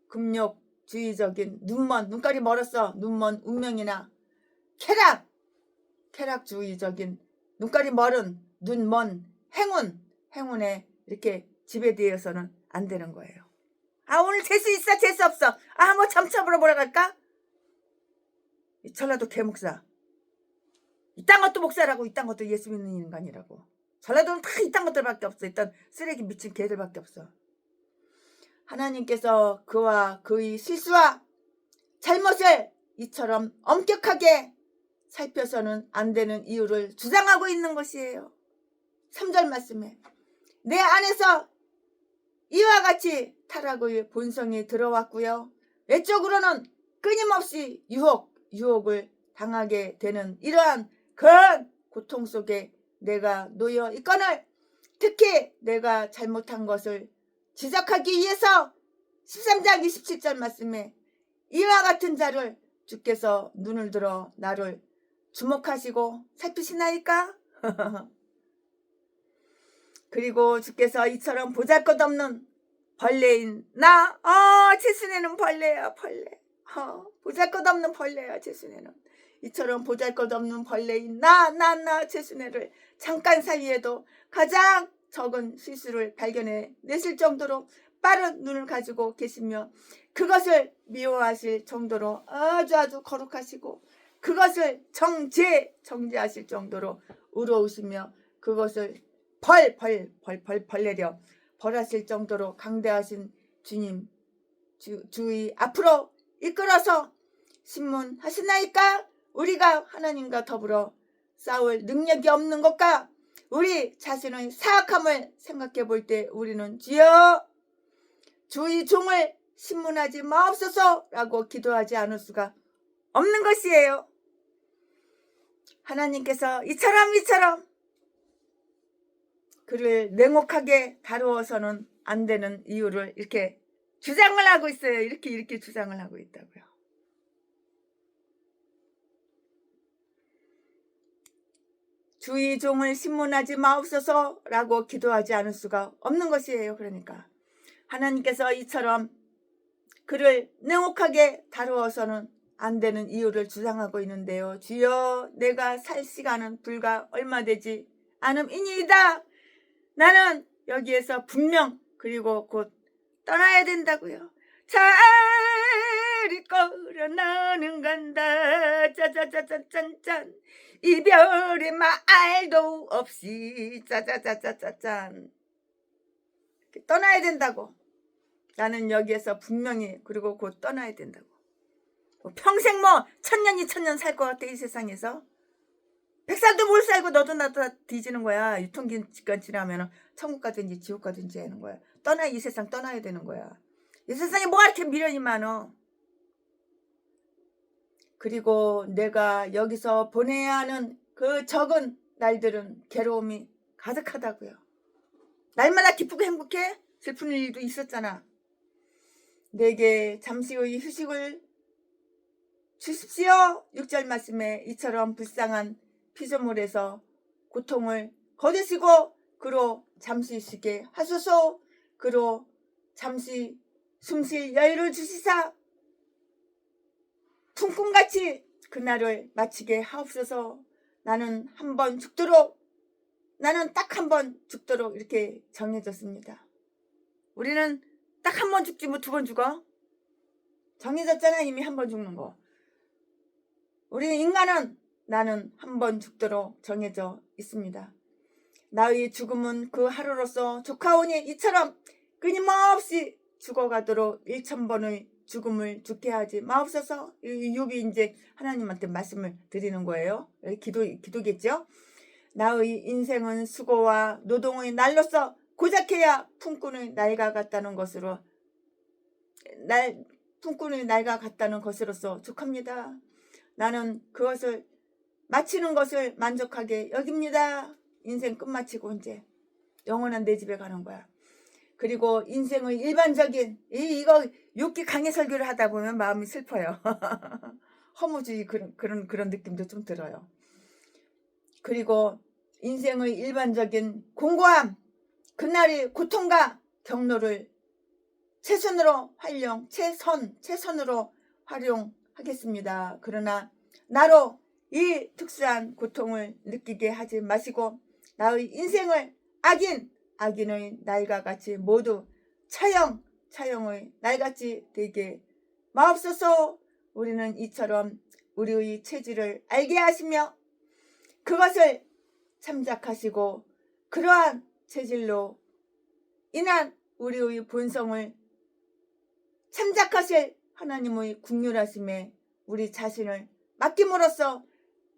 금욕주의적인 눈깔이 멀었어. 눈먼 운명이나 쾌락주의적인 눈깔이 멀은 눈먼 행운에 이렇게 지배되어서는 안 되는 거예요. 오늘 재수 있어 재수 없어. 한번 점쳐보러 보러 갈까? 이 전라도 개목사 이딴 것도 목사라고 이딴 것도 예수 믿는 인간이라고. 전라도는 다 이딴 것들밖에 없어. 일단 쓰레기 미친 개들밖에 없어. 하나님께서 그와 그의 실수와 잘못을 이처럼 엄격하게 살펴서는 안 되는 이유를 주장하고 있는 것이에요. 3절 말씀에 내 안에서 이와 같이 타락의 본성이 들어왔고요. 외적으로는 끊임없이 유혹을 당하게 되는 이러한 그런 고통 속에 내가 놓여 있거늘 특히 내가 잘못한 것을 지적하기 위해서 13장 27절 말씀에 이와 같은 자를 주께서 눈을 들어 나를 주목하시고 살피시나이까? 그리고 주께서 이처럼 보잘것없는 벌레인 나 제순애는 벌레야 벌레. 보잘것없는 벌레야 제순애는. 이처럼 보잘것없는 벌레인 나 제순애를 잠깐 사이에도 가장 적은 실수를 발견해 내실 정도로 빠른 눈을 가지고 계시며 그것을 미워하실 정도로 아주 거룩하시고 그것을 정죄하실 정도로 의로우시며 그것을 벌내려 벌하실 정도로 강대하신 주님 주의 앞으로 이끌어서 신문하시나이까? 우리가 하나님과 더불어 싸울 능력이 없는 것과 우리 자신의 사악함을 생각해 볼 때 우리는 주여 주의 종을 신문하지 마옵소서라고 기도하지 않을 수가 없는 것이에요. 하나님께서 이처럼 그를 냉혹하게 다루어서는 안 되는 이유를 이렇게 주장을 하고 있어요. 이렇게 주장을 하고 있다고요. 주의 종을 신문하지 마옵소서라고 기도하지 않을 수가 없는 것이에요. 그러니까 하나님께서 이처럼 그를 냉혹하게 다루어서는 안 되는 이유를 주장하고 있는데요. 주여 내가 살 시간은 불과 얼마 되지 않음이니이다. 나는 여기에서 분명 그리고 곧 떠나야 된다고요. 자리 걸어 나는 간다. 짜자자자짠짠 이별의 말도 없이 짜자자자짠 떠나야 된다고. 나는 여기에서 분명히 그리고 곧 떠나야 된다고. 평생 1000년 살 것 같아 이 세상에서. 100살도 못 살고 너도 나도 다 뒤지는 거야. 유통기간 지나면 천국 가든지 지옥 가든지 하는 거야. 이 세상 떠나야 되는 거야. 이 세상에 뭐가 이렇게 미련이 많어. 그리고 내가 여기서 보내야 하는 그 적은 날들은 괴로움이 가득하다고요. 날마다 기쁘고 행복해? 슬픈 일도 있었잖아. 내게 잠시의 휴식을 주십시오. 6절 말씀에 이처럼 불쌍한 피조물에서 고통을 거두시고 그로 잠시 쉬게 하소서. 그로 잠시 숨쉴 여유를 주시사 풍금같이 그날을 마치게 하옵소서. 나는 한 번 죽도록, 나는 딱 한 번 죽도록 이렇게 정해졌습니다. 우리는 딱 한 번 죽지 뭐 2번 죽어? 정해졌잖아. 이미 한 번 죽는 거. 우리 인간은 나는 한 번 죽도록 정해져 있습니다. 나의 죽음은 그 하루로서 조카오니 이처럼 끊임없이 죽어가도록 1000번의 죽음을 죽게 하지 마옵소서. 욥이 이제 하나님한테 말씀을 드리는 거예요. 기도겠죠. 나의 인생은 수고와 노동의 날로서 고작해야 품꾼의 날과 같다는 것으로 품꾼의 날과 같다는 것으로서 족합니다. 나는 그것을 마치는 것을 만족하게 여깁니다. 인생 끝마치고 이제 영원한 내 집에 가는 거야. 그리고 인생의 일반적인 이거 6기 강의 설교를 하다 보면 마음이 슬퍼요. 허무주의 그런 느낌도 좀 들어요. 그리고 인생의 일반적인 공고함, 그날의 고통과 경로를 최선으로 활용하겠습니다. 그러나 나로 이 특수한 고통을 느끼게 하지 마시고 나의 인생을 악인의 날과 같이 모두 차영의 날같이 되게 마옵소서. 우리는 이처럼 우리의 체질을 알게 하시며 그것을 참작하시고 그러한 체질로 인한 우리의 본성을 참작하실 하나님의 긍휼하심에 우리 자신을 맡김으로써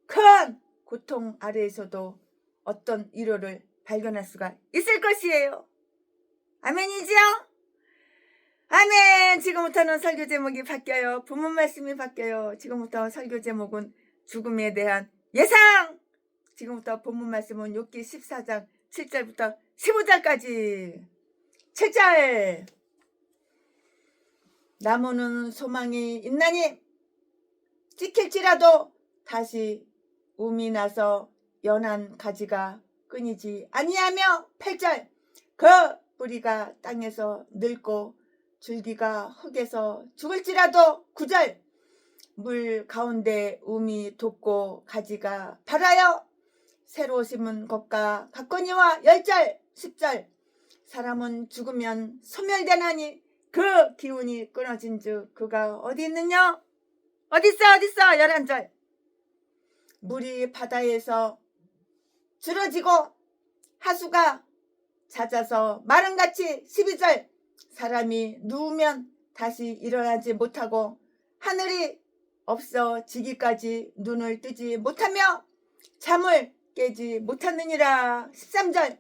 큰 고통 아래에서도 어떤 위로를 발견할 수가 있을 것이에요. 아멘이지요? 아멘. 지금부터는 설교 제목이 바뀌어요. 본문 말씀이 바뀌어요. 지금부터 설교 제목은 죽음에 대한 예상. 지금부터 본문 말씀은 욥기 14장 7절부터 15절까지. 7절. 나무는 소망이 있나니 찍힐지라도 다시 움이 나서 연한 가지가 끊이지 아니하며. 8절. 그 뿌리가 땅에서 늙고 줄기가 흙에서 죽을지라도. 9절. 물 가운데 움이 돋고 가지가 발하여 새로 심은 것과 같거니와. 10절. 10절. 사람은 죽으면 소멸되나니 그 기운이 끊어진즉 그가 어디 있느냐. 어딨어 11절. 물이 바다에서 줄어지고 하수가 잦아서 마른같이. 12절. 사람이 누우면 다시 일어나지 못하고 하늘이 없어지기까지 눈을 뜨지 못하며 잠을 깨지 못하느니라. 13절.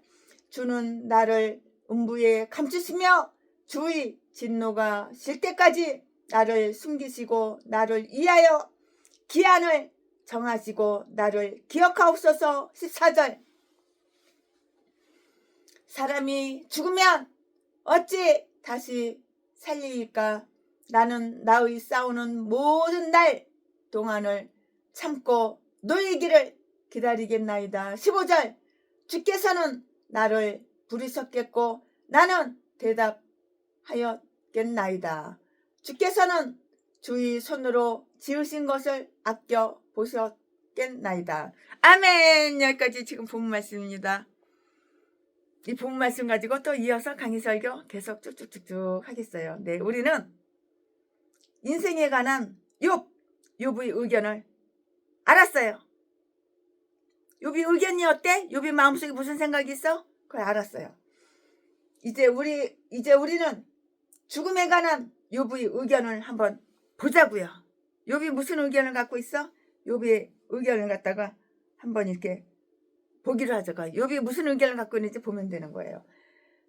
주는 나를 음부에 감추시며 주의 진노가 실 때까지 나를 숨기시고 나를 위하여 기한을 정하시고 나를 기억하옵소서. 14절. 사람이 죽으면 어찌 다시 살리일까. 나는 나의 싸우는 모든 날 동안을 참고 너희에게를 기다리겠나이다. 15절. 주께서는 나를 부르셨겠고 나는 대답하였겠나이다. 주께서는 주의 손으로 지으신 것을 아껴 보셨겠나이다. 아멘. 여기까지 지금 본문 말씀입니다. 이 본문 말씀 가지고 또 이어서 강의 설교 계속 쭉쭉쭉쭉 하겠어요. 네, 우리는 인생에 관한 욥의 의견을 알았어요. 욥의 의견이 어때? 욥의 마음속에 무슨 생각이 있어? 그걸 알았어요. 이제 우리는 죽음에 관한 욥의 의견을 한번 보자고요. 욥이 무슨 의견을 갖고 있어? 욥의 의견을 갖다가 한번 이렇게 보기로 하자고. 욥이 무슨 의견을 갖고 있는지 보면 되는 거예요.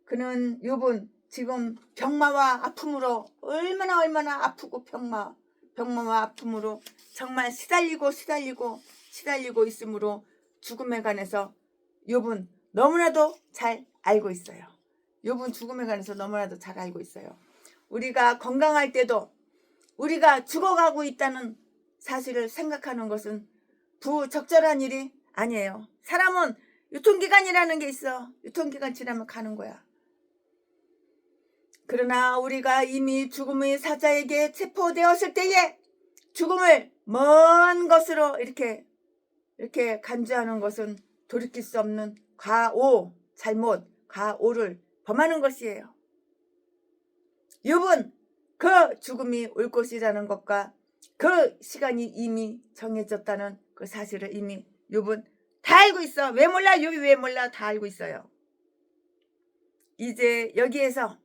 욥은 지금 병마와 아픔으로 얼마나 아프고 병마와 아픔으로 정말 시달리고 있으므로 죽음에 관해서 욥은 너무나도 잘 알고 있어요. 욥은 죽음에 관해서 너무나도 잘 알고 있어요. 우리가 건강할 때도 우리가 죽어가고 있다는 사실을 생각하는 것은 부적절한 일이 아니에요. 사람은 유통기간이라는 게 있어. 유통기간 지나면 가는 거야. 그러나 우리가 이미 죽음의 사자에게 체포되었을 때에 죽음을 먼 것으로 이렇게 간주하는 것은 돌이킬 수 없는 가오를 범하는 것이에요. 욥은 그 죽음이 올 것이라는 것과 그 시간이 이미 정해졌다는 그 사실을 이미 욥은 다 알고 있어. 왜 몰라? 욥이 왜 몰라? 다 알고 있어요. 이제 여기에서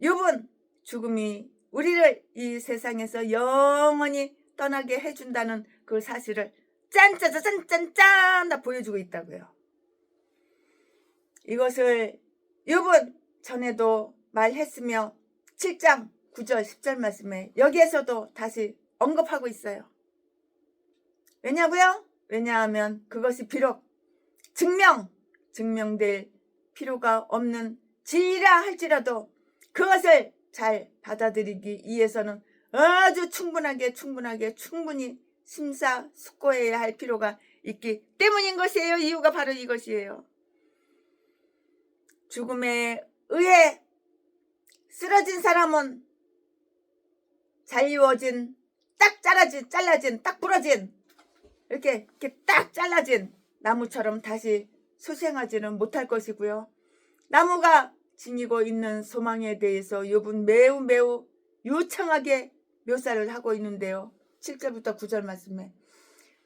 욥은 죽음이 우리를 이 세상에서 영원히 떠나게 해준다는 그 사실을 짠짜자짠짠짠 다 보여주고 있다고요. 이것을 욥은 전에도 말했으며 7장 9절 10절 말씀에 여기에서도 다시 언급하고 있어요. 왜냐고요? 왜냐하면 그것이 비록 증명될 필요가 없는 진리라 할지라도 그것을 잘 받아들이기 위해서는 아주 충분히 심사숙고해야 할 필요가 있기 때문인 것이에요. 이유가 바로 이것이에요. 죽음에 의해 쓰러진 사람은 잘리워진 잘라진 딱 부러진 이렇게 딱 잘라진 나무처럼 다시 소생하지는 못할 것이고요. 나무가 지니고 있는 소망에 대해서 욥은 매우 유창하게 묘사를 하고 있는데요. 7절부터 9절 말씀에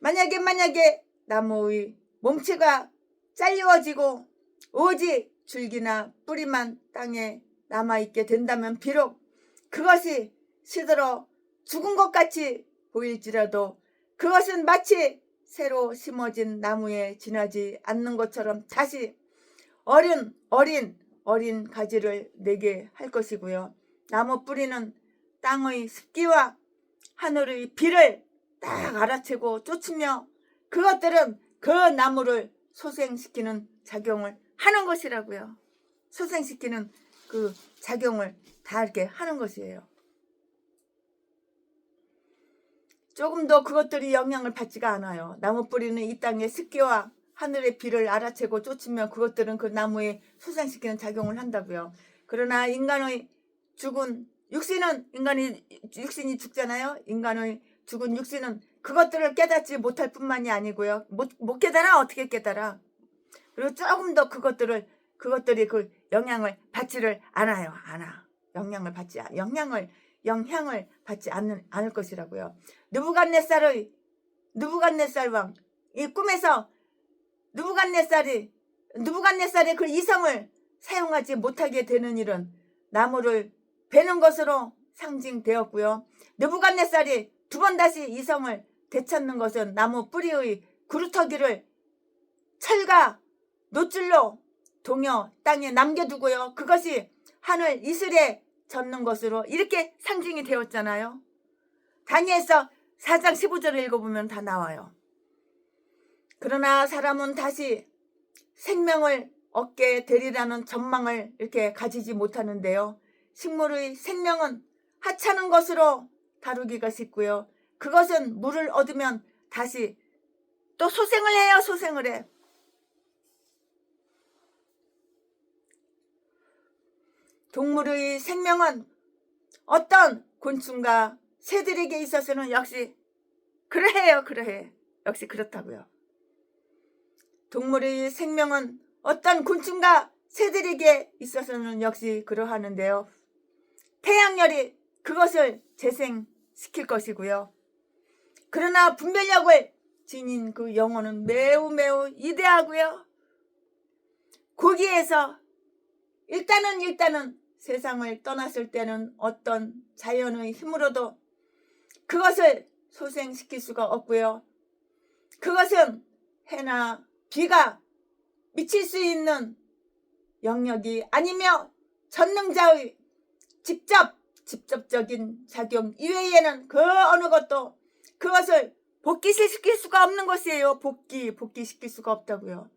만약에 나무의 몸체가 잘리워지고 오직 줄기나 뿌리만 땅에 남아있게 된다면 비록 그것이 시들어 죽은 것 같이 보일지라도 그것은 마치 새로 심어진 나무에 지나지 않는 것처럼 다시 어린 가지를 내게 할 것이고요. 나무 뿌리는 땅의 습기와 하늘의 비를 딱 알아채고 쫓으며 그것들은 그 나무를 소생시키는 작용을 하는 것이라고요. 소생시키는 그 작용을 다 이렇게 하는 것이에요. 조금 더 그것들이 영향을 받지가 않아요. 나무 뿌리는 이 땅의 습기와 하늘의 비를 알아채고 쫓으며 그것들은 그 나무에 소생시키는 작용을 한다고요. 그러나 인간의 죽은 육신은 육신이 죽잖아요. 인간의 죽은 육신은 그것들을 깨닫지 못할 뿐만이 아니고요. 못 깨달아. 어떻게 깨달아? 그리고 조금 더 그것들이 그 영향을 받지를 않아요. 영향을 받지 않을 것이라고요. 느부갓네살 왕, 이 꿈에서 느부갓네살의 그 이성을 사용하지 못하게 되는 일은 나무를 베는 것으로 상징되었고요. 느부갓네살이 두 번 다시 이성을 되찾는 것은 나무 뿌리의 구루터기를 철과 노줄로 동여 땅에 남겨두고요. 그것이 하늘 이슬에 젖는 것으로 이렇게 상징이 되었잖아요. 다니엘서 4장 15절을 읽어보면 다 나와요. 그러나 사람은 다시 생명을 얻게 되리라는 전망을 이렇게 가지지 못하는데요. 식물의 생명은 하찮은 것으로 다루기가 쉽고요. 그것은 물을 얻으면 다시 또 소생을 해요. 소생을 해. 동물의 생명은 어떤 곤충과 새들에게 있어서는 역시 그러해. 역시 그렇다고요. 동물의 생명은 어떤 곤충과 새들에게 있어서는 역시 그러하는데요. 태양열이 그것을 재생시킬 것이고요. 그러나 분별력을 지닌 그 영혼은 매우 위대하고요. 거기에서 일단은 세상을 떠났을 때는 어떤 자연의 힘으로도 그것을 소생시킬 수가 없고요. 그것은 해나 비가 미칠 수 있는 영역이 아니며 전능자의 직접적인 작용 이외에는 그 어느 것도 그것을 복귀시킬 수가 없는 것이에요. 복귀시킬 수가 없다고요.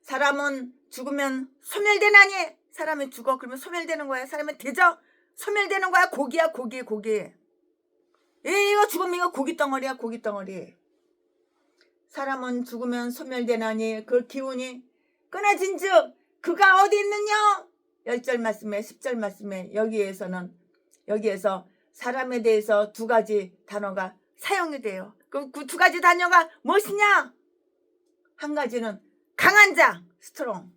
사람은 죽으면 소멸되나니, 사람이 죽어 그러면 소멸되는 거야. 사람이 되죠? 소멸되는 거야. 고기야, 고기. 이거 죽으면 이거 고깃덩어리야, 고깃덩어리. 사람은 죽으면 소멸되나니 그 기운이 끊어진즉 그가 어디 있느냐? 10절 말씀에 10절 말씀에 여기에서 사람에 대해서 두 가지 단어가 사용이 돼요. 그 두 가지 단어가 무엇이냐? 한 가지는 강한 자, 스트롱.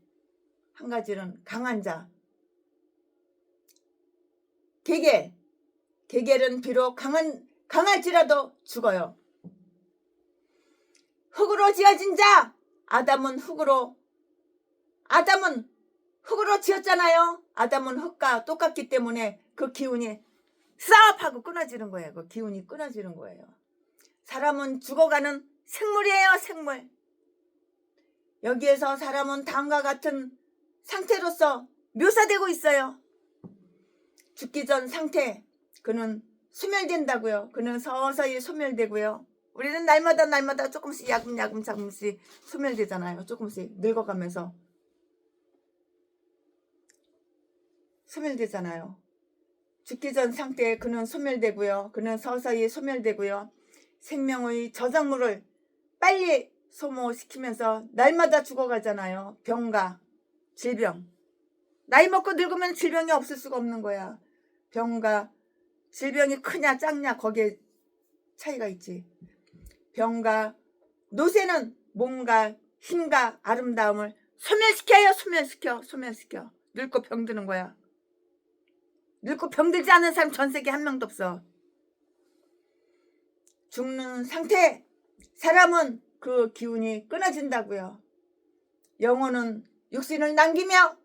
한 가지는 강한 자. 개겔은 비록 강할지라도 죽어요. 흙으로 지어진 자, 아담은 흙으로 지었잖아요. 아담은 흙과 똑같기 때문에 그 기운이 싹 하고 끊어지는 거예요. 그 기운이 끊어지는 거예요. 사람은 죽어가는 생물이에요, 생물. 여기에서 사람은 다음과 같은 상태로서 묘사되고 있어요. 죽기 전 상태, 그는 소멸된다고요. 그는 서서히 소멸되고요. 우리는 날마다 조금씩 조금씩 소멸되잖아요. 조금씩 늙어가면서 소멸되잖아요. 죽기 전 상태에 그는 소멸되고요. 그는 서서히 소멸되고요. 생명의 저작물을 빨리 소모시키면서 날마다 죽어가잖아요. 병과 질병. 나이 먹고 늙으면 질병이 없을 수가 없는 거야. 병과 질병이 크냐 작냐 거기에 차이가 있지. 병과 노쇠는 몸과 힘과 아름다움을 소멸시켜요. 소멸시켜. 늙고 병드는 거야. 늙고 병들지 않은 사람 전 세계에 한 명도 없어. 죽는 상태, 사람은 그 기운이 끊어진다고요. 영혼은 육신을 남기며,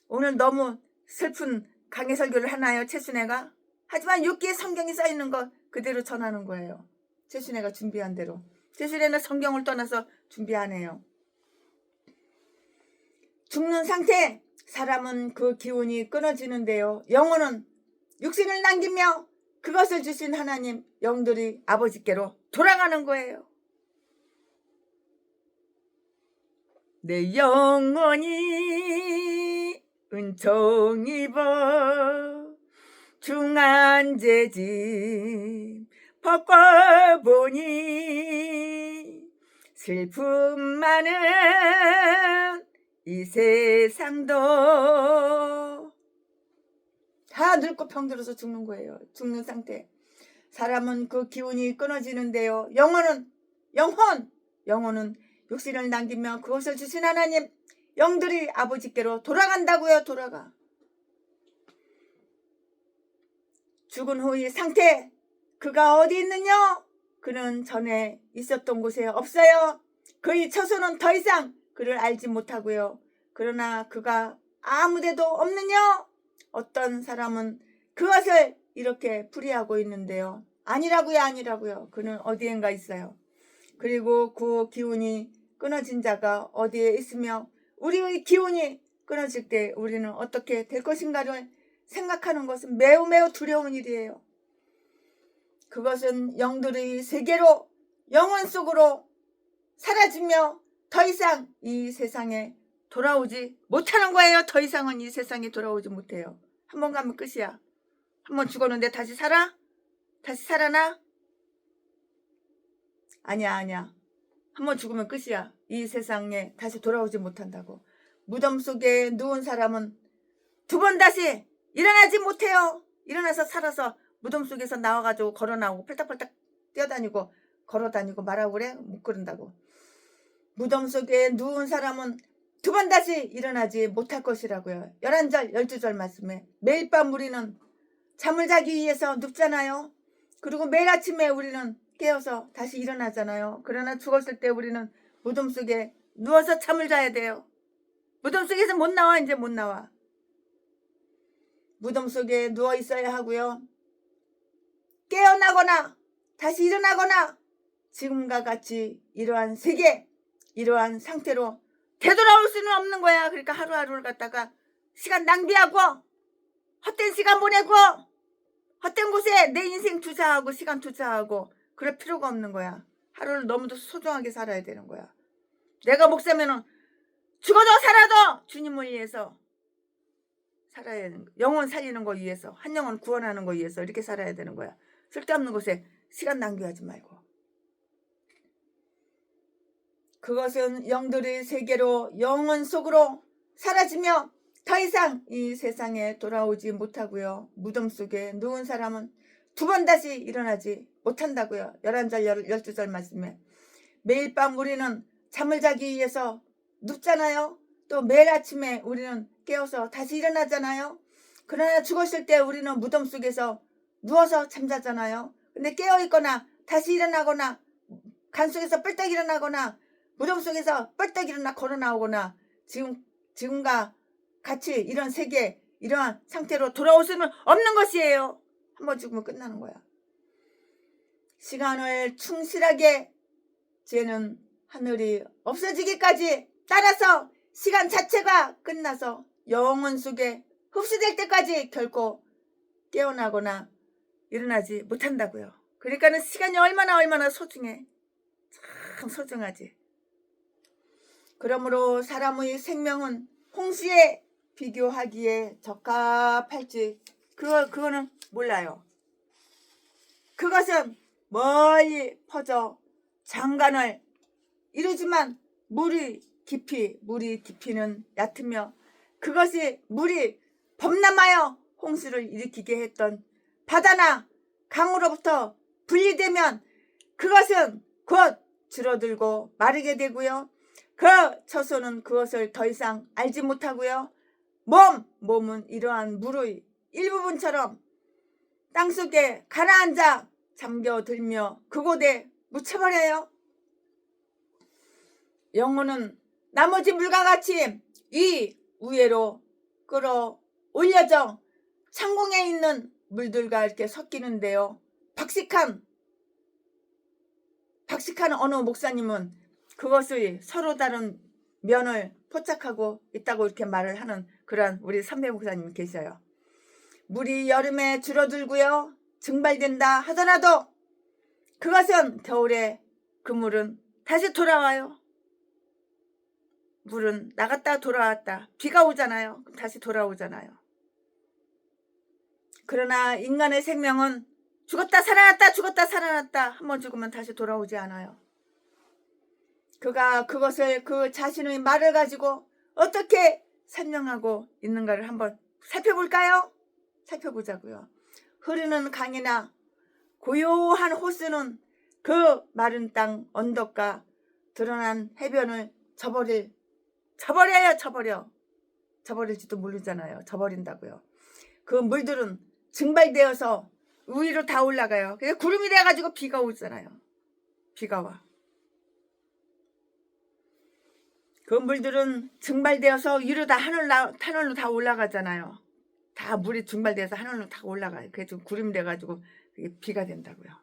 오늘 너무 슬픈 강의 설교를 하나요, 최순애가? 하지만 6기에 성경이 써있는 거 그대로 전하는 거예요. 최순애가 준비한 대로. 최순애는 성경을 떠나서 준비 안 해요. 죽는 상태, 사람은 그 기운이 끊어지는데요. 영혼은 육신을 남기며 그것을 주신 하나님 영들이 아버지께로 돌아가는 거예요. 내 영혼이 은총 입어 중한제짐 벗고 보니 슬픔 많은 이 세상도 다 늙고 병들어서 죽는 거예요. 죽는 상태. 사람은 그 기운이 끊어지는데요. 영혼은 육신을 남기며 그것을 주신 하나님 영들이 아버지께로 돌아간다고요. 돌아가. 죽은 후의 상태, 그가 어디 있느냐? 그는 전에 있었던 곳에 없어요. 그의 처소는 더 이상 그를 알지 못하고요. 그러나 그가 아무데도 없느냐? 어떤 사람은 그것을 이렇게 풀이하고 있는데요. 아니라고요. 그는 어디엔가 있어요. 그리고 그 기운이 끊어진 자가 어디에 있으며 우리의 기운이 끊어질 때 우리는 어떻게 될 것인가를 생각하는 것은 매우 두려운 일이에요. 그것은 영들의 세계로 영혼 속으로 사라지며 더 이상 이 세상에 돌아오지 못하는 거예요. 더 이상은 이 세상에 돌아오지 못해요. 한 번 가면 끝이야. 한 번 죽었는데 다시 살아? 다시 살아나? 아니야. 한 번 죽으면 끝이야. 이 세상에 다시 돌아오지 못한다고. 무덤 속에 누운 사람은 두 번 다시 일어나지 못해요. 일어나서 살아서 무덤 속에서 나와가지고 걸어나오고 펄딱펄딱 뛰어다니고 걸어다니고 말하고 그래? 못 그런다고. 무덤 속에 누운 사람은 두 번 다시 일어나지 못할 것이라고요. 11절 12절 말씀에 매일 밤 우리는 잠을 자기 위해서 눕잖아요. 그리고 매일 아침에 우리는 깨어서 다시 일어나잖아요. 그러나 죽었을 때 우리는 무덤 속에 누워서 잠을 자야 돼요. 무덤 속에서 못 나와. 이제 못 나와. 무덤 속에 누워 있어야 하고요. 깨어나거나 다시 일어나거나 지금과 같이 이러한 세계, 이러한 상태로 되돌아올 수는 없는 거야. 그러니까 하루하루를 갖다가 시간 낭비하고 헛된 시간 보내고 헛된 곳에 내 인생 투자하고 시간 투자하고 그럴 필요가 없는 거야. 하루를 너무도 소중하게 살아야 되는 거야. 내가 목사면은 죽어도 살아도 주님을 위해서 살아야 되는 거야. 영혼 살리는 거 위해서, 한 영혼 구원하는 거 위해서 이렇게 살아야 되는 거야. 쓸데없는 곳에 시간 낭비하지 말고. 그것은 영들의 세계로 영혼 속으로 사라지며 더 이상 이 세상에 돌아오지 못하고요. 무덤 속에 누운 사람은 두 번 다시 일어나지 못한다고요. 11절 12절 말씀에 매일 밤 우리는 잠을 자기 위해서 눕잖아요. 또 매일 아침에 우리는 깨어서 다시 일어나잖아요. 그러나 죽었을 때 우리는 무덤 속에서 누워서 잠자잖아요. 근데 깨어있거나 다시 일어나거나 간 속에서 뻘떡 일어나거나 무덤 속에서 뻘떡 일어나 걸어 나오거나 지금과 같이 이런 세계 이러한 상태로 돌아올 수는 없는 것이에요. 한번 죽으면 끝나는 거야. 시간을 충실하게 죄는 하늘이 없어지기까지 따라서 시간 자체가 끝나서 영혼 속에 흡수될 때까지 결코 깨어나거나 일어나지 못한다고요. 그러니까는 시간이 얼마나 소중해. 참 소중하지. 그러므로 사람의 생명은 홍수에 비교하기에 적합할지 그거는 몰라요. 그것은 멀리 퍼져 장관을 이루지만 물이 깊이는 얕으며 그것이 물이 범람하여 홍수를 일으키게 했던 바다나 강으로부터 분리되면 그것은 곧 줄어들고 마르게 되고요. 그 처소는 그것을 더 이상 알지 못하고요. 몸은 이러한 물의 일부분처럼 땅속에 가라앉아 잠겨들며 그곳에 묻혀버려요. 영혼은 나머지 물과 같이 이 위에로 끌어올려져 창공에 있는 물들과 이렇게 섞이는데요. 박식한 어느 목사님은 그것의 서로 다른 면을 포착하고 있다고 이렇게 말을 하는 그런 우리 선배 목사님 계셔요. 물이 여름에 줄어들고요. 증발된다 하더라도 그것은 겨울에 그 물은 다시 돌아와요. 물은 나갔다 돌아왔다. 비가 오잖아요. 그럼 다시 돌아오잖아요. 그러나 인간의 생명은 죽었다 살아났다 한번 죽으면 다시 돌아오지 않아요. 그가 그것을 그 자신의 말을 가지고 어떻게 설명하고 있는가를 한번 살펴볼까요? 살펴보자고요. 흐르는 강이나 고요한 호수는 그 마른 땅 언덕과 드러난 해변을 저버릴지도 모르잖아요. 저버린다고요. 그 물들은 증발되어서 위로 다 올라가요. 그래서 구름이 돼가지고 비가 오잖아요. 비가 와. 그 물들은 증발되어서 위로 다 하늘로 다 올라가잖아요. 다 물이 증발돼서 하늘로 다 올라가요. 그래서 구름이 돼가지고 그게 비가 된다고요.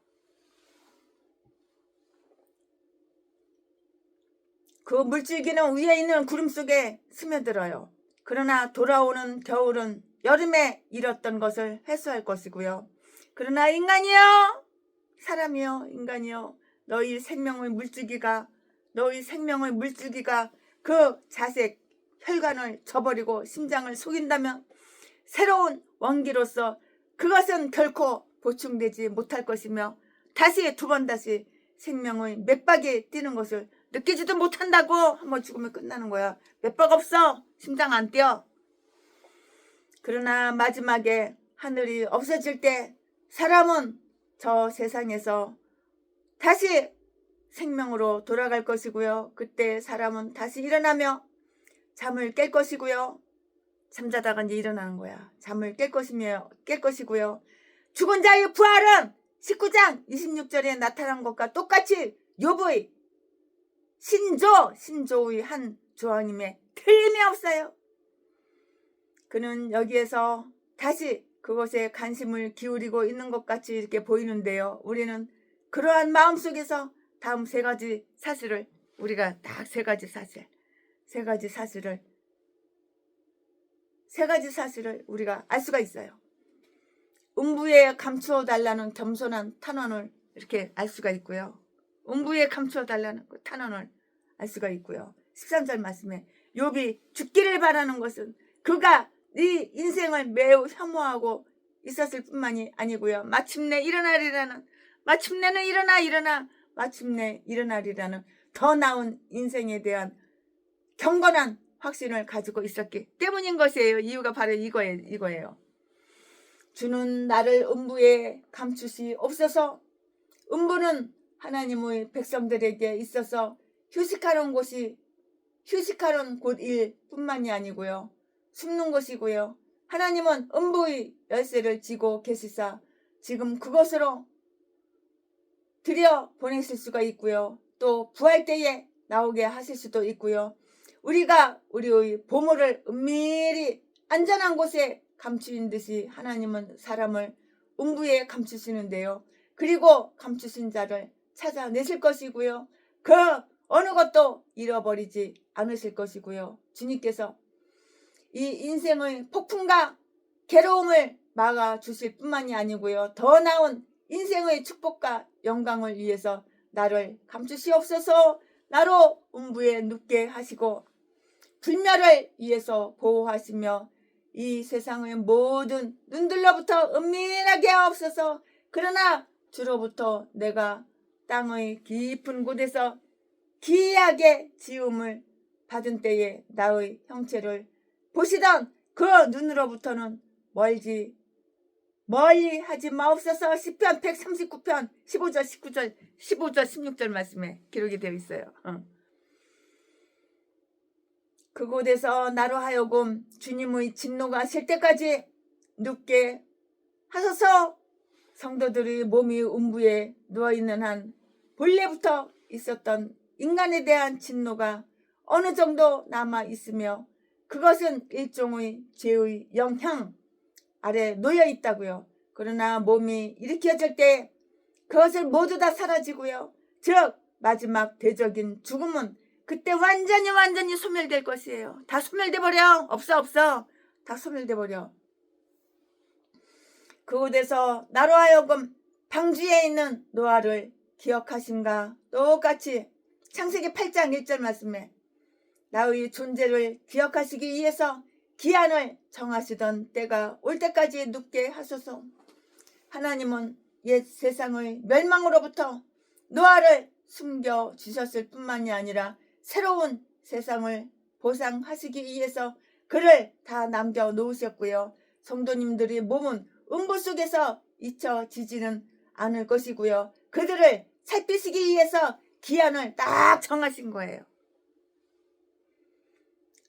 그 물줄기는 위에 있는 구름 속에 스며들어요. 그러나 돌아오는 겨울은 여름에 잃었던 것을 회수할 것이고요. 그러나 인간이요, 너희 생명의 물줄기가 그 자색 혈관을 저버리고 심장을 속인다면 새로운 원기로서 그것은 결코 보충되지 못할 것이며 다시 두 번 다시 생명의 맥박이 뛰는 것을 느끼지도 못한다고. 한번 죽으면 끝나는 거야. 맥박 없어. 심장 안 뛰어. 그러나 마지막에 하늘이 없어질 때 사람은 저 세상에서 다시 생명으로 돌아갈 것이고요. 그때 사람은 다시 일어나며 잠을 깰 것이고요. 잠자다가 이제 일어나는 거야. 잠을 깰 것이고요. 죽은 자의 부활은 19장 26절에 나타난 것과 똑같이 욥의 신조의 한 조항임에 틀림이 없어요. 그는 여기에서 다시 그것에 관심을 기울이고 있는 것 같이 이렇게 보이는데요. 우리는 그러한 마음속에서 다음 세 가지 사실을 우리가 딱 세 가지 사실을 세 가지 사실을 우리가 알 수가 있어요. 음부에 감추어 달라는 겸손한 탄원을 이렇게 알 수가 있고요. 음부에 감추어 달라는 그 탄원을 알 수가 있고요. 13절 말씀에 욥이 죽기를 바라는 것은 그가 네 인생을 매우 혐오하고 있었을 뿐만이 아니고요. 마침내 일어나리라는, 마침내는 일어나 마침내 일어나리라는 더 나은 인생에 대한 경건한 확신을 가지고 있었기 때문인 것이에요. 이유가 바로 이거예요. 주는 나를 음부에 감추시옵소서. 음부는 하나님의 백성들에게 있어서 휴식하는 곳일 뿐만이 아니고요. 숨는 곳이고요. 하나님은 음부의 열쇠를 쥐고 계시사 지금 그곳으로 들여 보내실 수가 있고요. 또 부활 때에 나오게 하실 수도 있고요. 우리가 우리의 보물을 은밀히 안전한 곳에 감추인 듯이 하나님은 사람을 음부에 감추시는데요. 그리고 감추신 자를 찾아내실 것이고요. 그 어느 것도 잃어버리지 않으실 것이고요. 주님께서 이 인생의 폭풍과 괴로움을 막아주실 뿐만이 아니고요. 더 나은 인생의 축복과 영광을 위해서 나를 감추시옵소서. 나로 음부에 눕게 하시고 불멸을 위해서 보호하시며 이 세상의 모든 눈들로부터 은밀하게 하옵소서. 그러나 주로부터 내가 땅의 깊은 곳에서 기이하게 지음을 받은 때에 나의 형체를 보시던 그 눈으로부터는 멀리 하지 마옵소서. 시편 139편 15절 16절 말씀에 기록이 되어 있어요. 그곳에서 나로 하여금 주님의 진노가 실 때까지 눕게 하소서. 성도들의 몸이 음부에 누워있는 한 본래부터 있었던 인간에 대한 진노가 어느 정도 남아있으며 그것은 일종의 죄의 영향 아래 놓여있다고요. 그러나 몸이 일으켜질 때 그것을 모두 다 사라지고요. 즉 마지막 대적인 죽음은 그때 완전히 소멸될 것이에요. 다 소멸돼 버려. 없어. 다 소멸돼 버려. 그곳에서 나로 하여금 방주에 있는 노아를 기억하신가? 똑같이 창세기 8장 1절 말씀에 나의 존재를 기억하시기 위해서 기한을 정하시던 때가 올 때까지 눕게 하소서. 하나님은 옛 세상의 멸망으로부터 노아를 숨겨주셨을 뿐만이 아니라 새로운 세상을 보상하시기 위해서 그를 다 남겨놓으셨고요. 성도님들의 몸은 음부 속에서 잊혀지지는 않을 것이고요. 그들을 살피시기 위해서 기한을 딱 정하신 거예요.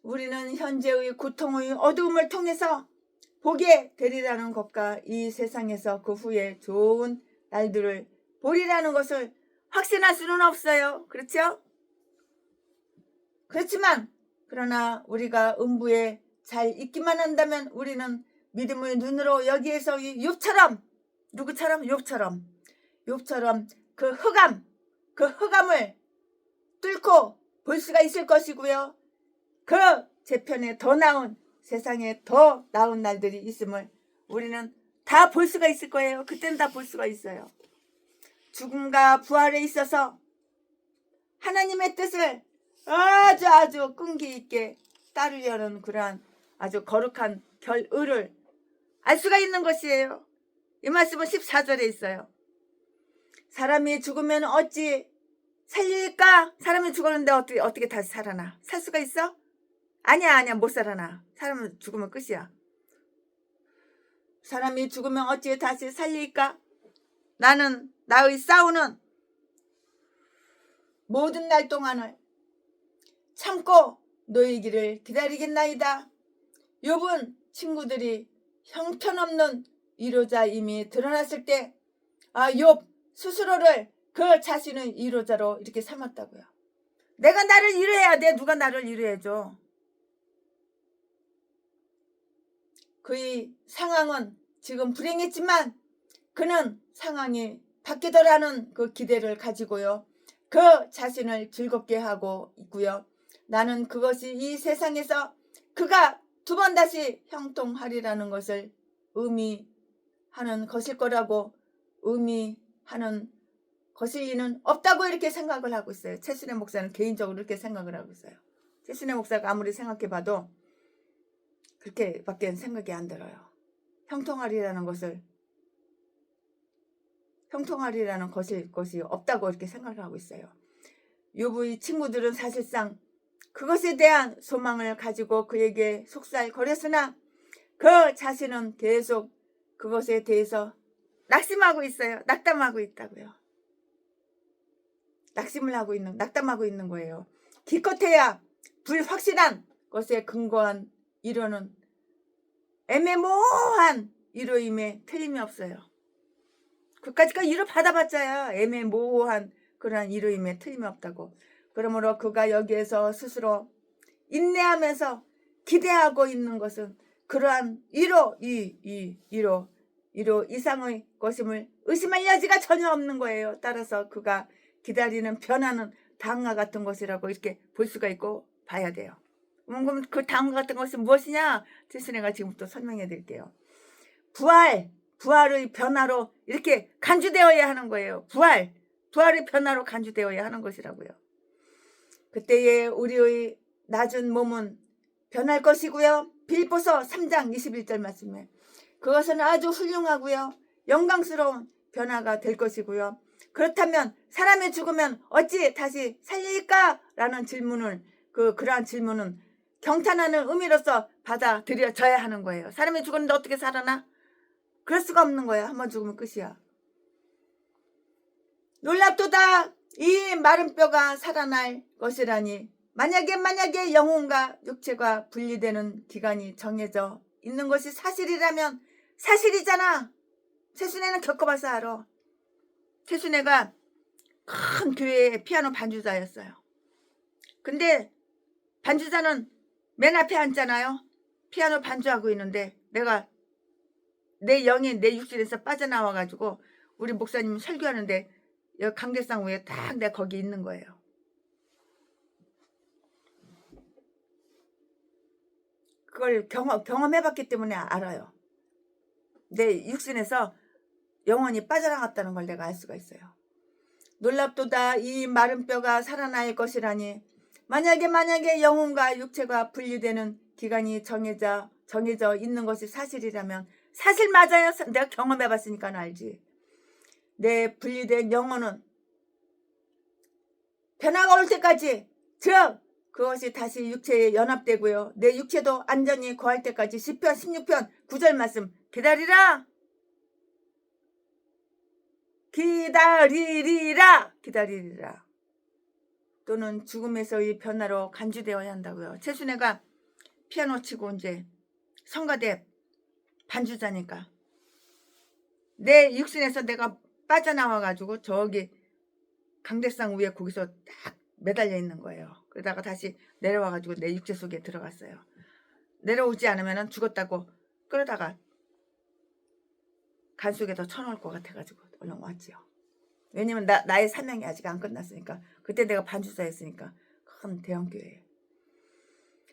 우리는 현재의 고통의 어두움을 통해서 보게 되리라는 것과 이 세상에서 그 후에 좋은 날들을 보리라는 것을 확신할 수는 없어요. 그렇죠? 그렇지만 그러나 우리가 음부에 잘 있기만 한다면 우리는 믿음의 눈으로 여기에서 욥처럼 누구처럼? 욥처럼 그 흑암을 뚫고 볼 수가 있을 것이고요. 그 재편에 더 나은 세상에 더 나은 날들이 있음을 우리는 다 볼 수가 있을 거예요. 그때는 다 볼 수가 있어요. 죽음과 부활에 있어서 하나님의 뜻을 아주 끈기 있게 따르려는 그러한 아주 거룩한 결의를 알 수가 있는 것이에요. 이 말씀은 14절에 있어요. 사람이 죽으면 어찌 살릴까? 사람이 죽었는데 어떻게 다시 살아나? 살 수가 있어? 아니야 못 살아나. 사람은 죽으면 끝이야. 사람이 죽으면 어찌 다시 살릴까? 나는 나의 싸우는 모든 날 동안을 참고 너희기를 기다리겠나이다. 욥은 친구들이 형편없는 위로자임이 드러났을 때 욥 스스로를 그 자신의 위로자로 이렇게 삼았다고요. 내가 나를 위로해야 돼. 누가 나를 위로해줘. 그의 상황은 지금 불행했지만 그는 상황이 바뀌더라는 그 기대를 가지고요. 그 자신을 즐겁게 하고 있고요. 나는 그것이 이 세상에서 그가 두 번 다시 형통하리라는 것을 의미하는 것일 거라고 의미하는 것일 리는 없다고 이렇게 생각을 하고 있어요. 최순애 목사는 개인적으로 이렇게 생각을 하고 있어요. 최순애 목사가 아무리 생각해봐도 그렇게밖에 생각이 안 들어요. 형통하리라는 것이 없다고 이렇게 생각을 하고 있어요. 유부의 친구들은 사실상 그것에 대한 소망을 가지고 그에게 속살거렸으나 그 자신은 계속 그것에 대해서 낙심하고 있어요. 낙담하고 있다고요. 낙담하고 있는 거예요. 기껏해야 불확실한 것에 근거한 이론은 애매모호한 이론임에 틀림이 없어요. 그까짓거 이론 받아봤자야 애매모호한 그러한 이론임에 틀림이 없다고. 그러므로 그가 여기에서 스스로 인내하면서 기대하고 있는 것은 그러한 이로 이상의 것임을 의심할 여지가 전혀 없는 거예요. 따라서 그가 기다리는 변화는 다음과 같은 것이라고 이렇게 볼 수가 있고 봐야 돼요. 그럼 그 다음과 같은 것은 무엇이냐? 최순애가 지금부터 설명해 드릴게요. 부활의 변화로 이렇게 간주되어야 하는 거예요. 부활의 변화로 간주되어야 하는 것이라고요. 그때에 우리의 낮은 몸은 변할 것이고요. 빌립보서 3장 21절 말씀에 그것은 아주 훌륭하고요. 영광스러운 변화가 될 것이고요. 그렇다면 사람이 죽으면 어찌 다시 살릴까? 라는 질문을 그러한 질문은 경탄하는 의미로서 받아들여져야 하는 거예요. 사람이 죽었는데 어떻게 살아나? 그럴 수가 없는 거야. 한번 죽으면 끝이야. 놀랍도다. 이 마른 뼈가 살아날 것이라니. 만약에 영혼과 육체가 분리되는 기간이 정해져 있는 것이 사실이라면 사실이잖아. 최순애는 겪어봐서 알아. 최순애가 큰 교회의 피아노 반주자였어요. 근데 반주자는 맨 앞에 앉잖아요. 피아노 반주하고 있는데 내가 내 영이 내 육신에서 빠져나와가지고 우리 목사님 설교하는데 여기 강대상 위에 딱 내가 거기 있는 거예요. 그걸 경험해봤기 때문에 알아요. 내 육신에서 영혼이 빠져나갔다는 걸 내가 알 수가 있어요. 놀랍도다. 이 마른 뼈가 살아날 것이라니. 만약에 영혼과 육체가 분리되는 기간이 정해져 있는 것이 사실이라면 사실 맞아요. 내가 경험해봤으니까 알지. 내 분리된 영혼은 변화가 올 때까지, 즉 그것이 다시 육체에 연합되고요. 내 육체도 안전히 거할 때까지 시편 16편 9절 말씀 기다리라. 또는 죽음에서의 변화로 간주되어야 한다고요. 최순애가 피아노 치고 이제 성가대 반주자니까 내 육신에서 내가 빠져나와가지고 저기 강대상 위에 거기서 딱 매달려 있는 거예요. 그러다가 다시 내려와가지고 내 육체 속에 들어갔어요. 내려오지 않으면 죽었다고 그러다가 간 속에 더 쳐놓을 것 같아가지고 얼른 왔지요. 왜냐면 나의 사명이 아직 안 끝났으니까. 그때 내가 반주자였으니까. 큰 대형교회.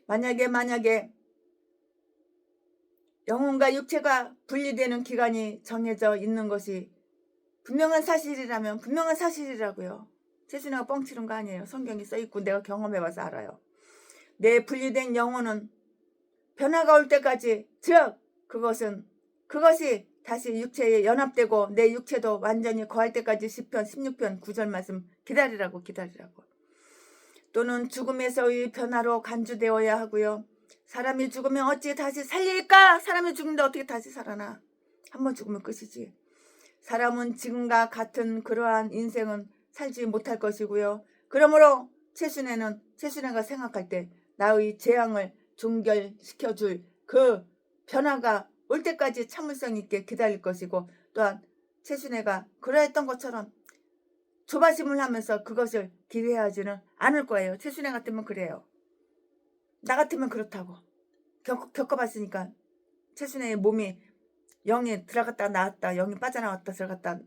만약에 영혼과 육체가 분리되는 기간이 정해져 있는 것이 분명한 사실이라면 분명한 사실이라고요. 최순애가 뻥치는 거 아니에요. 성경이 써있고 내가 경험해봐서 알아요. 내 분리된 영혼은 변화가 올 때까지, 즉 그것이 다시 육체에 연합되고 내 육체도 완전히 거할 때까지 시편 16편 9절 말씀 기다리라고. 또는 죽음에서의 변화로 간주되어야 하고요. 사람이 죽으면 어찌 다시 살릴까? 사람이 죽는데 어떻게 다시 살아나? 한번 죽으면 끝이지. 사람은 지금과 같은 그러한 인생은 살지 못할 것이고요. 그러므로 최순애가 생각할 때 나의 재앙을 종결시켜줄 그 변화가 올 때까지 참을성 있게 기다릴 것이고, 또한 최순애가 그러했던 것처럼 조바심을 하면서 그것을 기대하지는 않을 거예요. 최순애 같으면 그래요. 나 같으면 그렇다고. 겪어봤으니까. 최순애의 몸이 영이 들어갔다 나왔다, 영이 빠져나왔다 들어갔다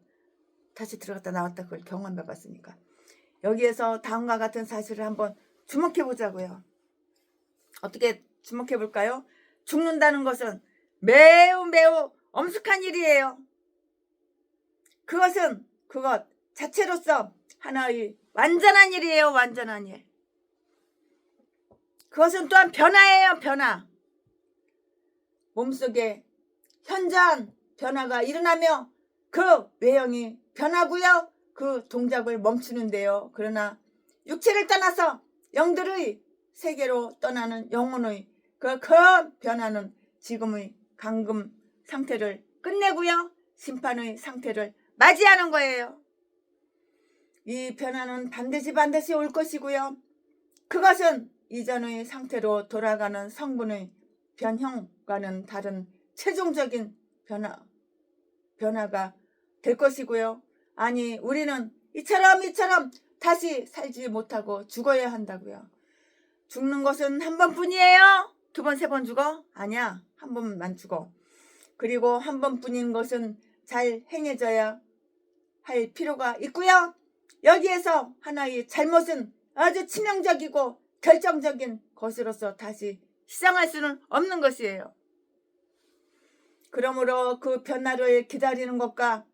다시 들어갔다 나왔다, 그걸 경험해봤으니까. 여기에서 다음과 같은 사실을 한번 주목해보자고요. 어떻게 주목해볼까요? 죽는다는 것은 매우 매우 엄숙한 일이에요. 그것은 그것 자체로서 하나의 완전한 일이에요. 완전한 일. 그것은 또한 변화예요. 변화. 몸속에 현저한 변화가 일어나며 그 외형이 변하고요. 그 동작을 멈추는데요. 그러나 육체를 떠나서 영들의 세계로 떠나는 영혼의 그 변화는 지금의 감금 상태를 끝내고요. 심판의 상태를 맞이하는 거예요. 이 변화는 반드시 올 것이고요. 그것은 이전의 상태로 돌아가는 성분의 변형과는 다른 최종적인 변화가 될 것이고요. 아니, 우리는 이처럼 다시 살지 못하고 죽어야 한다고요. 죽는 것은 한 번뿐이에요. 두 번, 세 번 죽어? 아니야. 한 번만 죽어. 그리고 한 번뿐인 것은 잘 행해져야 할 필요가 있고요. 여기에서 하나의 잘못은 아주 치명적이고 결정적인 것으로서 다시 시장할 수는 없는 것이에요. 그러므로 그 변화를 기다리는 것과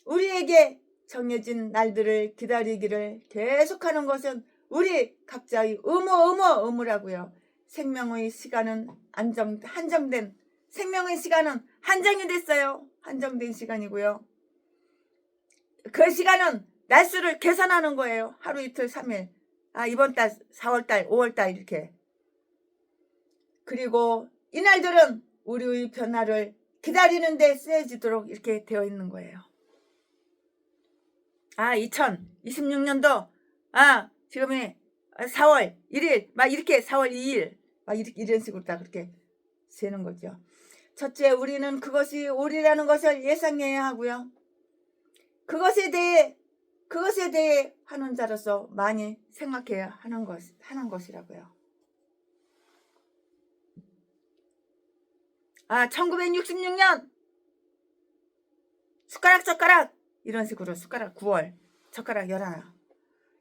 우리에게 정해진 날들을 기다리기를 계속하는 것은 우리 각자의 의무라고요. 생명의 시간은 한정된 생명의 시간은 한정이 됐어요. 한정된 시간이고요. 그 시간은 날수를 계산하는 거예요. 하루 이틀 3일. 이번 달 4월달 5월달 이렇게. 그리고 이날들은 우리의 변화를 기다리는 데 쓰여지도록 이렇게 되어 있는 거예요. 2026년도 지금이 4월 1일 막 이렇게 4월 2일 막 이런 식으로 다 그렇게 세는 거죠. 첫째, 우리는 그것이 오리라는 것을 예상해야 하고요. 그것에 대해 하는 자로서 많이 생각해야 하는 것이라고요. 1966년 숟가락 이런 식으로 숟가락 9월 젓가락 11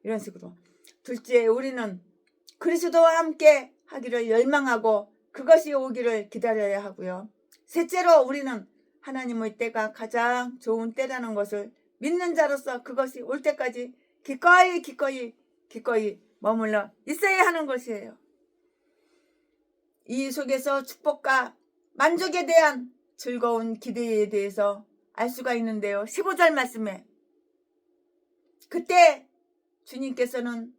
이런 식으로. 둘째, 우리는 그리스도와 함께 하기를 열망하고 그것이 오기를 기다려야 하고요. 셋째로, 우리는 하나님의 때가 가장 좋은 때라는 것을 믿는 자로서 그것이 올 때까지 기꺼이 머물러 있어야 하는 것이에요. 이 속에서 축복과 만족에 대한 즐거운 기대에 대해서 알 수가 있는데요. 15절 말씀에 그때 주님께서는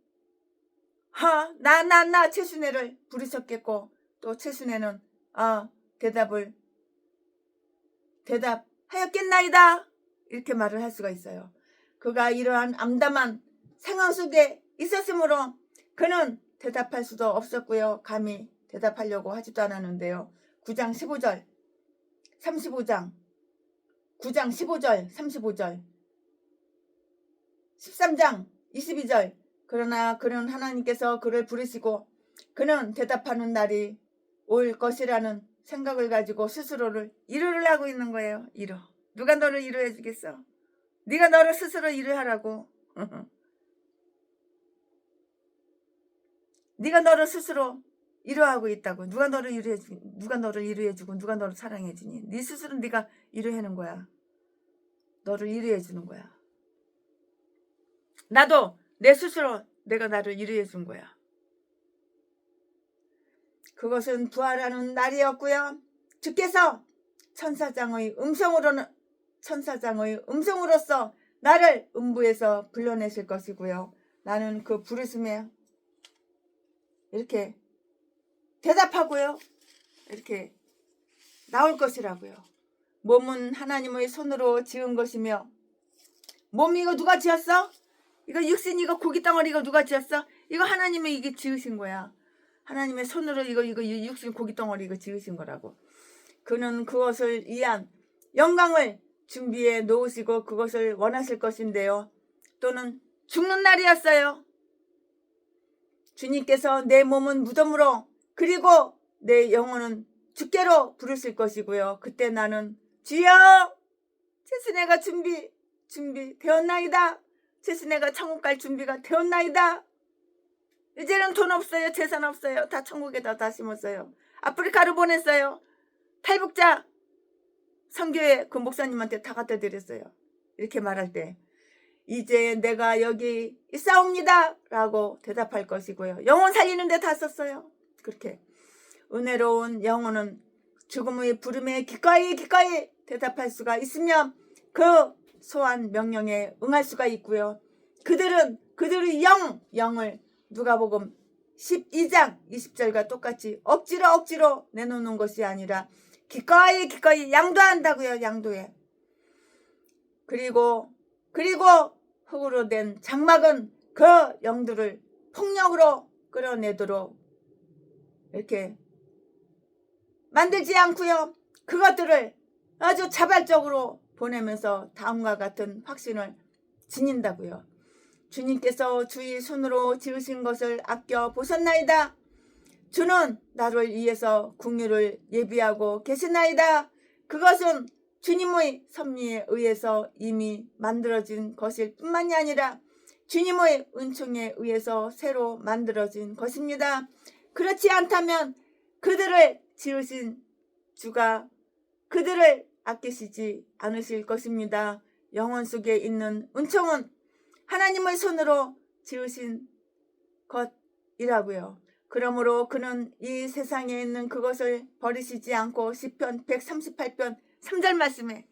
나 최순애를 부르셨겠고 또 최순애는 대답하였겠나이다 이렇게 말을 할 수가 있어요. 그가 이러한 암담한 상황 속에 있었으므로 그는 대답할 수도 없었고요. 감히 대답하려고 하지도 않았는데요. 9장 15절 35장 9장 15절 35절 13장 22절 그러나 그는 하나님께서 그를 부르시고 그는 대답하는 날이 올 것이라는 생각을 가지고 스스로를 위로를 하고 있는 거예요. 위로. 누가 너를 위로해 주겠어? 네가 너를 스스로 위로하라고. 네가 너를 스스로 위로하고 있다고. 누가 너를 위로해주고 누가 너를 사랑해주니? 네 스스로 네가 위로하는 거야. 너를 위로해주는 거야. 나도 내 스스로 내가 나를 위로해준 거야. 그것은 부활하는 날이었고요. 주께서 천사장의 음성으로서 나를 음부에서 불러내실 것이고요. 나는 그 부르심에 이렇게 대답하고요. 이렇게 나올 것이라고요. 몸은 하나님의 손으로 지은 것이며 몸 이거 누가 지었어? 이거 육신 이거 고기 덩어리 이거 누가 지었어? 이거 하나님이 이게 지으신 거야. 하나님의 손으로 이거 육신 고기 덩어리 이거 지으신 거라고. 그는 그것을 위한 영광을 준비해 놓으시고 그것을 원하실 것인데요. 또는 죽는 날이었어요. 주님께서 내 몸은 무덤으로 그리고 내 영혼은 주께로 부르실 것이고요. 그때 나는 주여 최순애가 준비되었나이다. 최순애가 천국 갈 준비가 되었나이다. 이제는 돈 없어요. 재산 없어요. 다 천국에다 다 심었어요. 아프리카로 보냈어요. 탈북자 선교회 그 목사님한테 다 갖다 드렸어요. 이렇게 말할 때 이제 내가 여기 있사옵니다 라고 대답할 것이고요. 영혼 살리는 데 다 썼어요. 그렇게 은혜로운 영혼은 죽음의 부름에 기꺼이 대답할 수가 있으면 그 소환 명령에 응할 수가 있고요. 그들의 영을 누가복음 12장 20절과 똑같이 억지로 내놓는 것이 아니라 기꺼이 양도한다고요. 양도해. 그리고 흙으로 된 장막은 그 영들을 폭력으로 끌어내도록 이렇게 만들지 않고요. 그것들을 아주 자발적으로 보내면서 다음과 같은 확신을 지닌다고요. 주님께서 주의 손으로 지으신 것을 아껴 보셨나이다. 주는 나를 위해서 궁유를 예비하고 계시나이다. 그것은 주님의 섭리에 의해서 이미 만들어진 것일 뿐만이 아니라 주님의 은총에 의해서 새로 만들어진 것입니다. 그렇지 않다면 그들을 지으신 주가 그들을 아끼시지 않으실 것입니다. 영혼 속에 있는 은총은 하나님의 손으로 지으신 것이라고요. 그러므로 그는 이 세상에 있는 그것을 버리시지 않고 시편 138편 3절 말씀에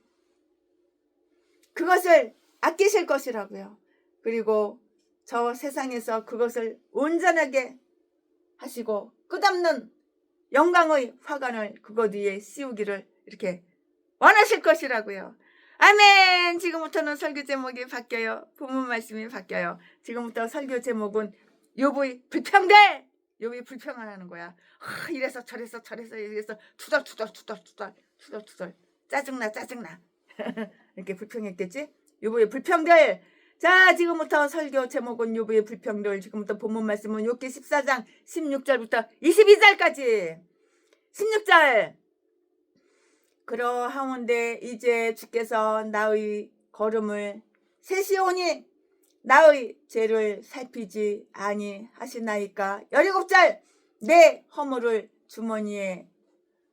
그것을 아끼실 것이라고요. 그리고 저 세상에서 그것을 온전하게 하시고 끝없는 영광의 화관을 그것 위에 씌우기를 이렇게 원하실 것이라고요. 아멘. 지금부터는 설교 제목이 바뀌어요. 본문 말씀이 바뀌어요. 지금부터 설교 제목은 욥의 불평들. 욥이 불평을 하는 거야. 이래서 저래서 이래서 투덜 짜증나 이렇게 불평했겠지. 욥의 불평들. 자, 지금부터 설교 제목은 욥의 불평들. 지금부터 본문 말씀은 욥기 14장 16절부터 22절까지. 16절. 그러하온데 이제 주께서 나의 걸음을 세시오니 나의 죄를 살피지 아니하시나이까. 17절. 내 허물을 주머니에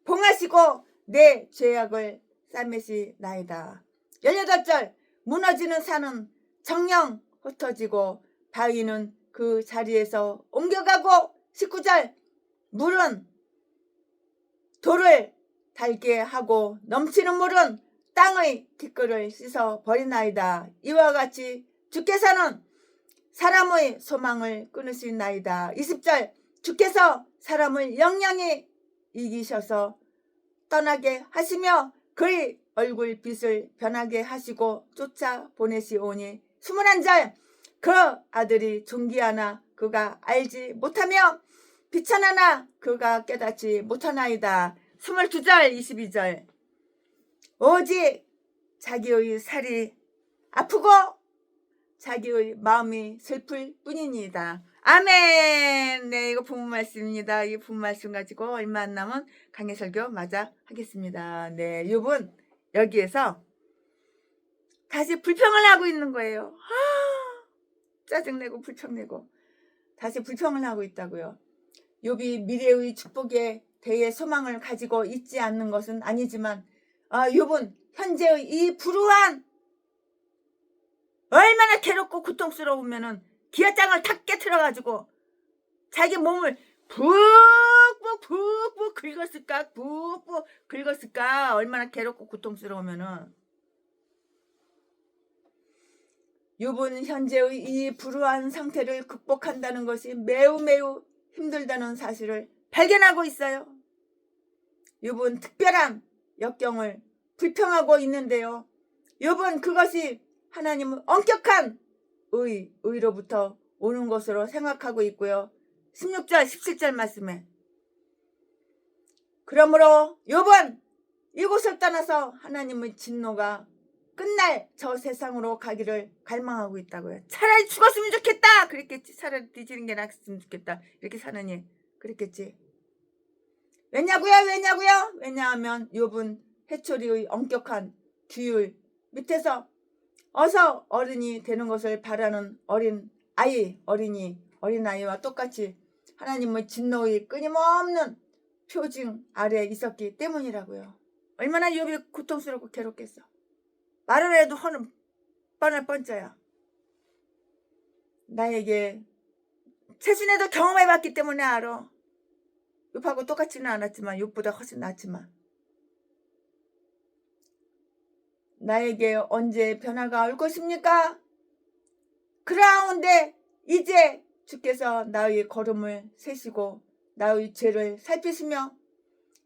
봉하시고 내 죄악을 싸매시나이다. 18절. 무너지는 산은 정령 흩어지고 바위는 그 자리에서 옮겨가고. 19절. 물은 돌을 닳게 하고 넘치는 물은 땅의 티끌을 씻어 버리나이다. 이와 같이 주께서는 사람의 소망을 끊으시나이다. 20절. 주께서 사람을 영영히 이기셔서 떠나게 하시며 그의 얼굴 빛을 변하게 하시고 쫓아 보내시오니. 21절. 그 아들이 존귀하나 그가 알지 못하며 비천하나 그가 깨닫지 못하나이다. 22절 22절. 오직 자기의 살이 아프고 자기의 마음이 슬플 뿐이니이다. 아멘. 네, 이거 본문 말씀입니다. 이 본문 말씀 가지고 얼마 안 남은 강해 설교 마저 하겠습니다. 네, 욥은 여기에서 다시 불평을 하고 있는 거예요. 짜증내고 불평내고 다시 불평을 하고 있다고요. 욥이 미래의 축복에 대해 소망을 가지고 있지 않는 것은 아니지만 욥은 현재의 이 불우한 얼마나 괴롭고 고통스러우면은 기아장을 탁 깨트려가지고 자기 몸을 푹푹 긁었을까. 얼마나 괴롭고 고통스러우면은. 욥은 현재의 이 불우한 상태를 극복한다는 것이 매우 힘들다는 사실을 발견하고 있어요. 욥은 특별한 역경을 불평하고 있는데요. 욥은 그것이 하나님의 엄격한 의로부터 오는 것으로 생각하고 있고요. 16절 17절 말씀에 그러므로 욥은 이곳을 떠나서 하나님의 진노가 끝날 저 세상으로 가기를 갈망하고 있다고요. 차라리 죽었으면 좋겠다 그랬겠지. 차라리 뒤지는 게 낫았으면 좋겠다 이렇게 사느니 그랬겠지. 왜냐고요? 왜냐하면 욥은 해초리의 엄격한 규율 밑에서 어서 어른이 되는 것을 바라는 어린아이와 똑같이 하나님의 진노의 끊임없는 표징 아래에 있었기 때문이라고요. 얼마나 욥이 고통스럽고 괴롭겠어. 말을 해도 허는 뻔할 뻔짜야. 나에게 최순애도 경험해봤기 때문에 알아. 욥하고 똑같지는 않았지만, 욥보다 훨씬 낫지만, 나에게 언제 변화가 올 것입니까? 그라운데 이제 주께서 나의 걸음을 세시고 나의 죄를 살피시며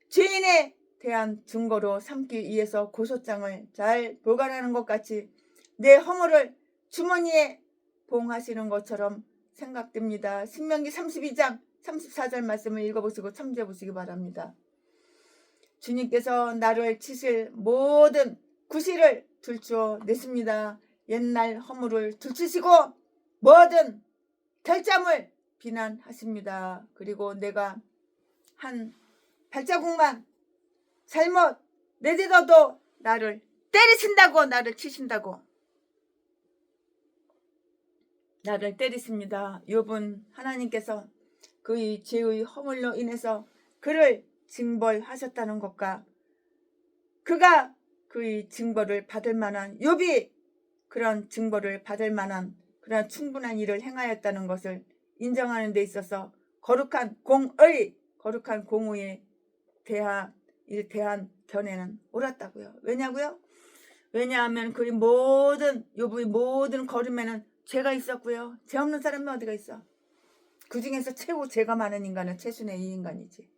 죄인에 대한 증거로 삼기 위해서 고소장을 잘 보관하는 것 같이 내 허물을 주머니에 봉하시는 것처럼 생각됩니다. 신명기 32장 34절 말씀을 읽어보시고 참조해 보시기 바랍니다. 주님께서 나를 치실 모든 구실을 들추어 냈습니다. 옛날 허물을 들추시고 모든 결점을 비난하십니다. 그리고 내가 한 발자국만 잘못 내딛어도 나를 때리신다고, 나를 치신다고, 나를 때리십니다. 욥은 하나님께서 그의 죄의 허물로 인해서 그를 징벌하셨다는 것과 그가 그의 징벌을 받을 만한, 욥이 그런 징벌을 받을 만한 그런 충분한 일을 행하였다는 것을 인정하는 데 있어서 거룩한 공의에 대한 견해는 옳았다고요. 왜냐고요? 왜냐하면 그의 욥의 모든 걸음에는 죄가 있었고요. 죄 없는 사람이 어디가 있어? 그 중에서 최고 죄가 많은 인간은 최순애 이 인간이지.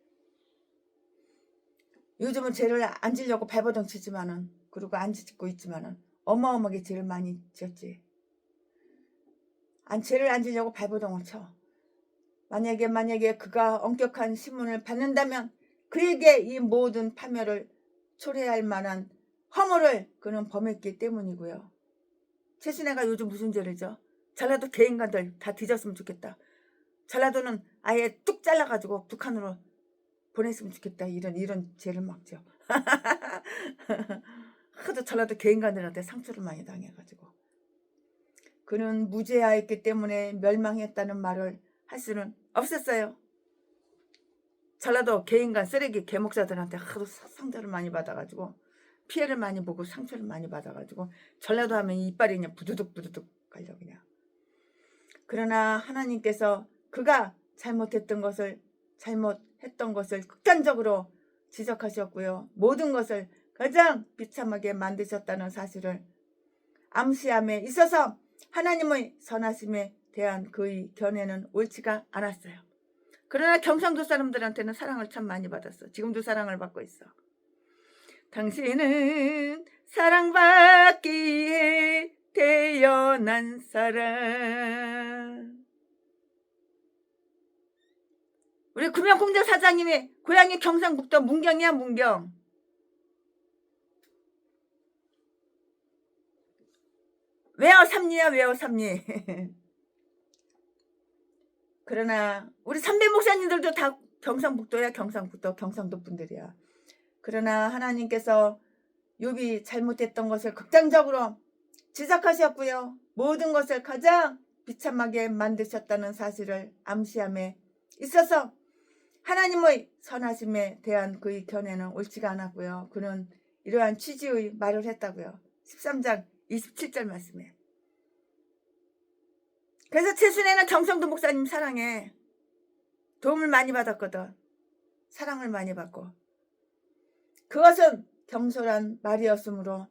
요즘은 죄를 안 지려고 발버둥 치지만은, 그리고 안 짓고 있지만은 어마어마하게 죄를 많이 지었지. 죄를 안 지려고 발버둥을 쳐. 만약에 그가 엄격한 신문을 받는다면 그에게 이 모든 파멸을 초래할 만한 허물을 그는 범했기 때문이고요. 최순애가 요즘 무슨 죄를 져? 전라도 개인간들 다 뒤졌으면 좋겠다. 전라도는 아예 뚝 잘라가지고 북한으로 보냈으면 좋겠다. 이런 죄를 막 져. 하도 전라도 개인간들한테 상처를 많이 당해가지고. 그는 무죄하였기 때문에 멸망했다는 말을 할 수는 없었어요. 전라도 개인간 쓰레기 개목사들한테 하도 상처를 많이 받아가지고 피해를 많이 보고 상처를 많이 받아가지고 전라도 하면 이빨이 그냥 부두둑 갈려 그냥. 그러나 하나님께서 그가 잘못했던 것을 극단적으로 지적하셨고요. 모든 것을 가장 비참하게 만드셨다는 사실을 암시함에 있어서 하나님의 선하심에 대한 그의 견해는 옳지가 않았어요. 그러나 경상도 사람들한테는 사랑을 참 많이 받았어. 지금도 사랑을 받고 있어. 당신은 사랑받기에 태어난 사람. 우리 구명공장 사장님이 고향이 경상북도 문경이야. 문경. 외어 삼리야. 외어 삼리. 그러나 우리 선배 목사님들도 다 경상북도야. 경상도 분들이야. 그러나 하나님께서 욥이 잘못했던 것을 극단적으로 지적하셨고요. 모든 것을 가장 비참하게 만드셨다는 사실을 암시함에 있어서 하나님의 선하심에 대한 그의 견해는 옳지가 않았고요. 그는 이러한 취지의 말을 했다고요. 13장 27절 말씀에. 그래서 최순애는 경상도 목사님 사랑해. 도움을 많이 받았거든. 사랑을 많이 받고. 그것은 경솔한 말이었으므로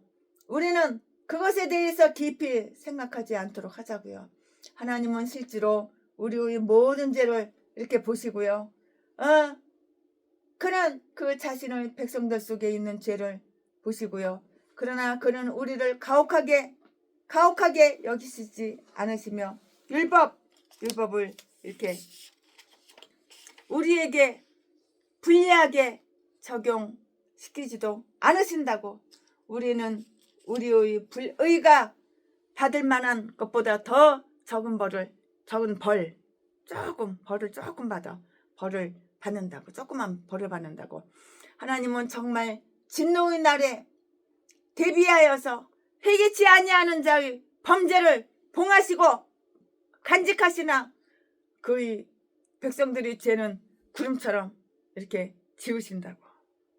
우리는 그것에 대해서 깊이 생각하지 않도록 하자고요. 하나님은 실제로 우리의 모든 죄를 이렇게 보시고요. 그는 그 자신의 백성들 속에 있는 죄를 보시고요. 그러나 그는 우리를 가혹하게 여기시지 않으시며 율법을 이렇게 우리에게 불리하게 적용시키지도 않으신다고. 우리는 우리의 불의가 받을 만한 것보다 더 적은 벌을 조금 받아 벌을 받는다고. 조그만 벌을 받는다고. 하나님은 정말 진노의 날에 대비하여서 회개치 아니하는 자의 범죄를 봉하시고 간직하시나 그의 백성들의 죄는 구름처럼 이렇게 지우신다고.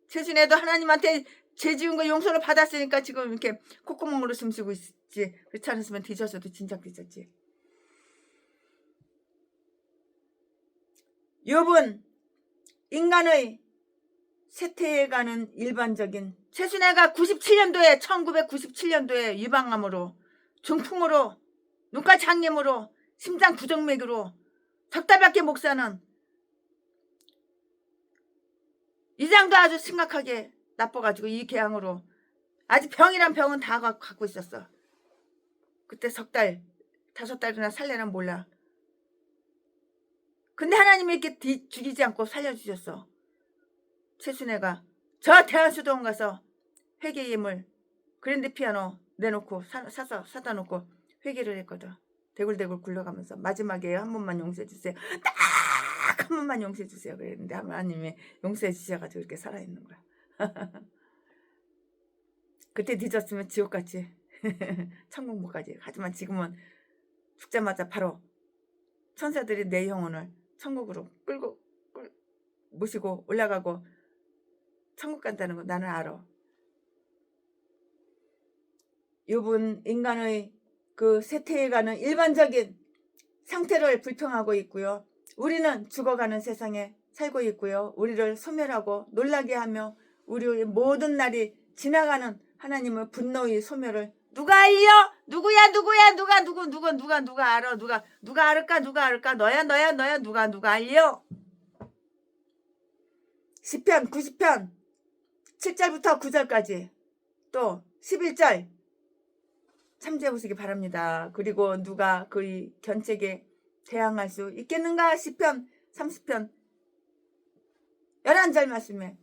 최순애도 하나님한테 죄 지은 거 용서를 받았으니까 지금 이렇게 콧구멍으로 숨쉬고 있지. 그렇지 않았으면 뒤졌어도 진작 뒤졌지. 욥은 인간의 쇠퇴해가는 일반적인 최순애가 1997년도에 유방암으로 중풍으로 눈가 장염으로 심장 부정맥으로 석 달밖에 못 사는 이장도 아주 심각하게 나빠가지고 이 궤양으로 아직 병이란 병은 다 갖고 있었어. 그때 석 달, 5달이나 살려나 몰라. 근데 하나님이 이렇게 죽이지 않고 살려주셨어. 최순애가 저 대한수도원 가서 회계임을 그랜드 피아노 내놓고 사다 놓고 회개를 했거든. 대굴대굴 굴러가면서 마지막에 한 번만 용서해 주세요. 딱 한 번만 용서해 주세요. 그랬는데 하나님이 용서해 주셔가지고 이렇게 살아있는 거야. 그때 늦었으면 지옥같이 천국 못 가지. 하지만 지금은 죽자마자 바로 천사들이 내 영혼을 천국으로 모시고 올라가고 천국 간다는 거 나는 알아. 욥은 인간의 그 쇠퇴해가는 일반적인 상태를 불평하고 있고요. 우리는 죽어가는 세상에 살고 있고요. 우리를 소멸하고 놀라게 하며 우리의 모든 날이 지나가는 하나님의 분노의 소멸을 누가 알려? 누구야? 누가 알아? 누가 알까? 너야? 누가 알려? 시편 90편 7절부터 9절까지 또 11절 참조해 보시기 바랍니다. 그리고 누가 그의 견책에 대항할 수 있겠는가? 시편 30편 11절 말씀에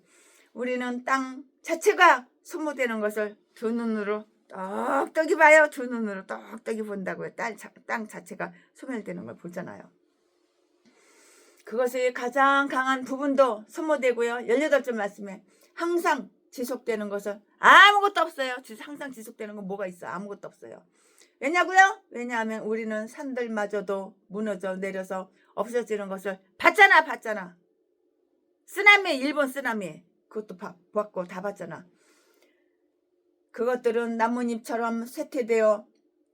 우리는 땅 자체가 소모되는 것을 두 눈으로 똑똑히 봐요. 두 눈으로 똑똑히 본다고요. 땅 자체가 소멸되는 걸 보잖아요. 그것의 가장 강한 부분도 소모되고요. 18절 말씀에 항상 지속되는 것은 아무것도 없어요. 항상 지속되는 건 뭐가 있어? 아무것도 없어요. 왜냐고요? 왜냐하면 우리는 산들마저도 무너져 내려서 없어지는 것을 봤잖아. 쓰나미, 일본 쓰나미 그것도 봤고 다 봤잖아. 그것들은 나뭇잎처럼 쇠퇴되어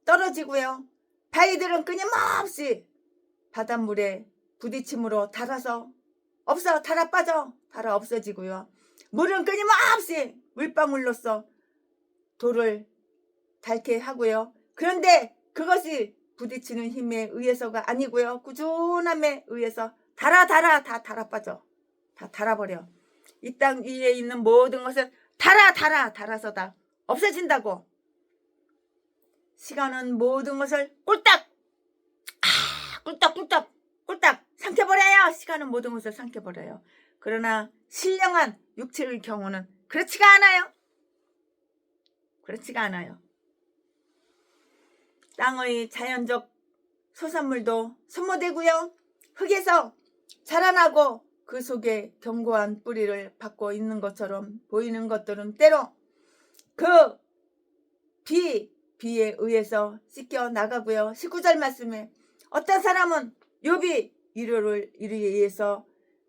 떨어지고요. 바위들은 끊임없이 바닷물에 부딪힘으로 닳아 빠져 닳아 없어지고요. 물은 끊임없이 물방울로서 돌을 닳게 하고요. 그런데 그것이 부딪히는 힘에 의해서가 아니고요. 꾸준함에 의해서 다 닳아버려. 다 닳아버려. 이 땅 위에 있는 모든 것은 닳아서 다 없어진다고. 시간은 모든 것을 꿀딱 삼켜버려요. 시간은 모든 것을 삼켜버려요. 그러나 신령한 육체의 경우는 그렇지가 않아요. 땅의 자연적 소산물도 소모되고요. 흙에서 자라나고 그 속에 견고한 뿌리를 받고 있는 것처럼 보이는 것들은 때로 그 비에 의해서 씻겨 나가고요. 19절 말씀에 어떤 사람은 욥이 위로에 의해서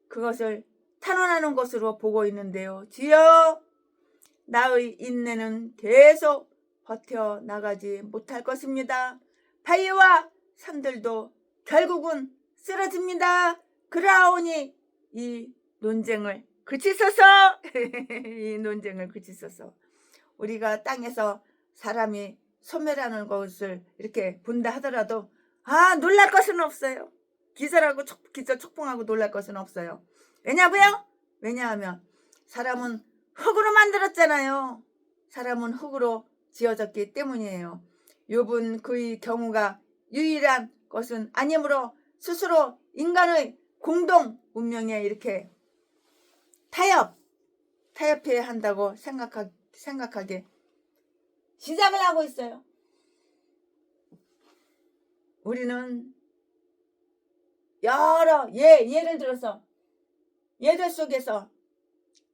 그것을 탄원하는 것으로 보고 있는데요. 주여, 나의 인내는 계속 버텨나가지 못할 것입니다. 바위와 산들도 결국은 쓰러집니다. 그러하오니 이 논쟁을 그치소서. 이 논쟁을 그치소서. 우리가 땅에서 사람이 소멸하는 것을 이렇게 본다 하더라도 놀랄 것은 없어요. 기절 촉봉하고 놀랄 것은 없어요. 왜냐고요? 왜냐하면 사람은 흙으로 만들었잖아요. 사람은 흙으로 지어졌기 때문이에요. 욥은 그의 경우가 유일한 것은 아니므로 스스로 인간의 공동 운명에 이렇게 타협해야 한다고 생각하게 시작을 하고 있어요. 우리는 여러 예를 들어서 예들 속에서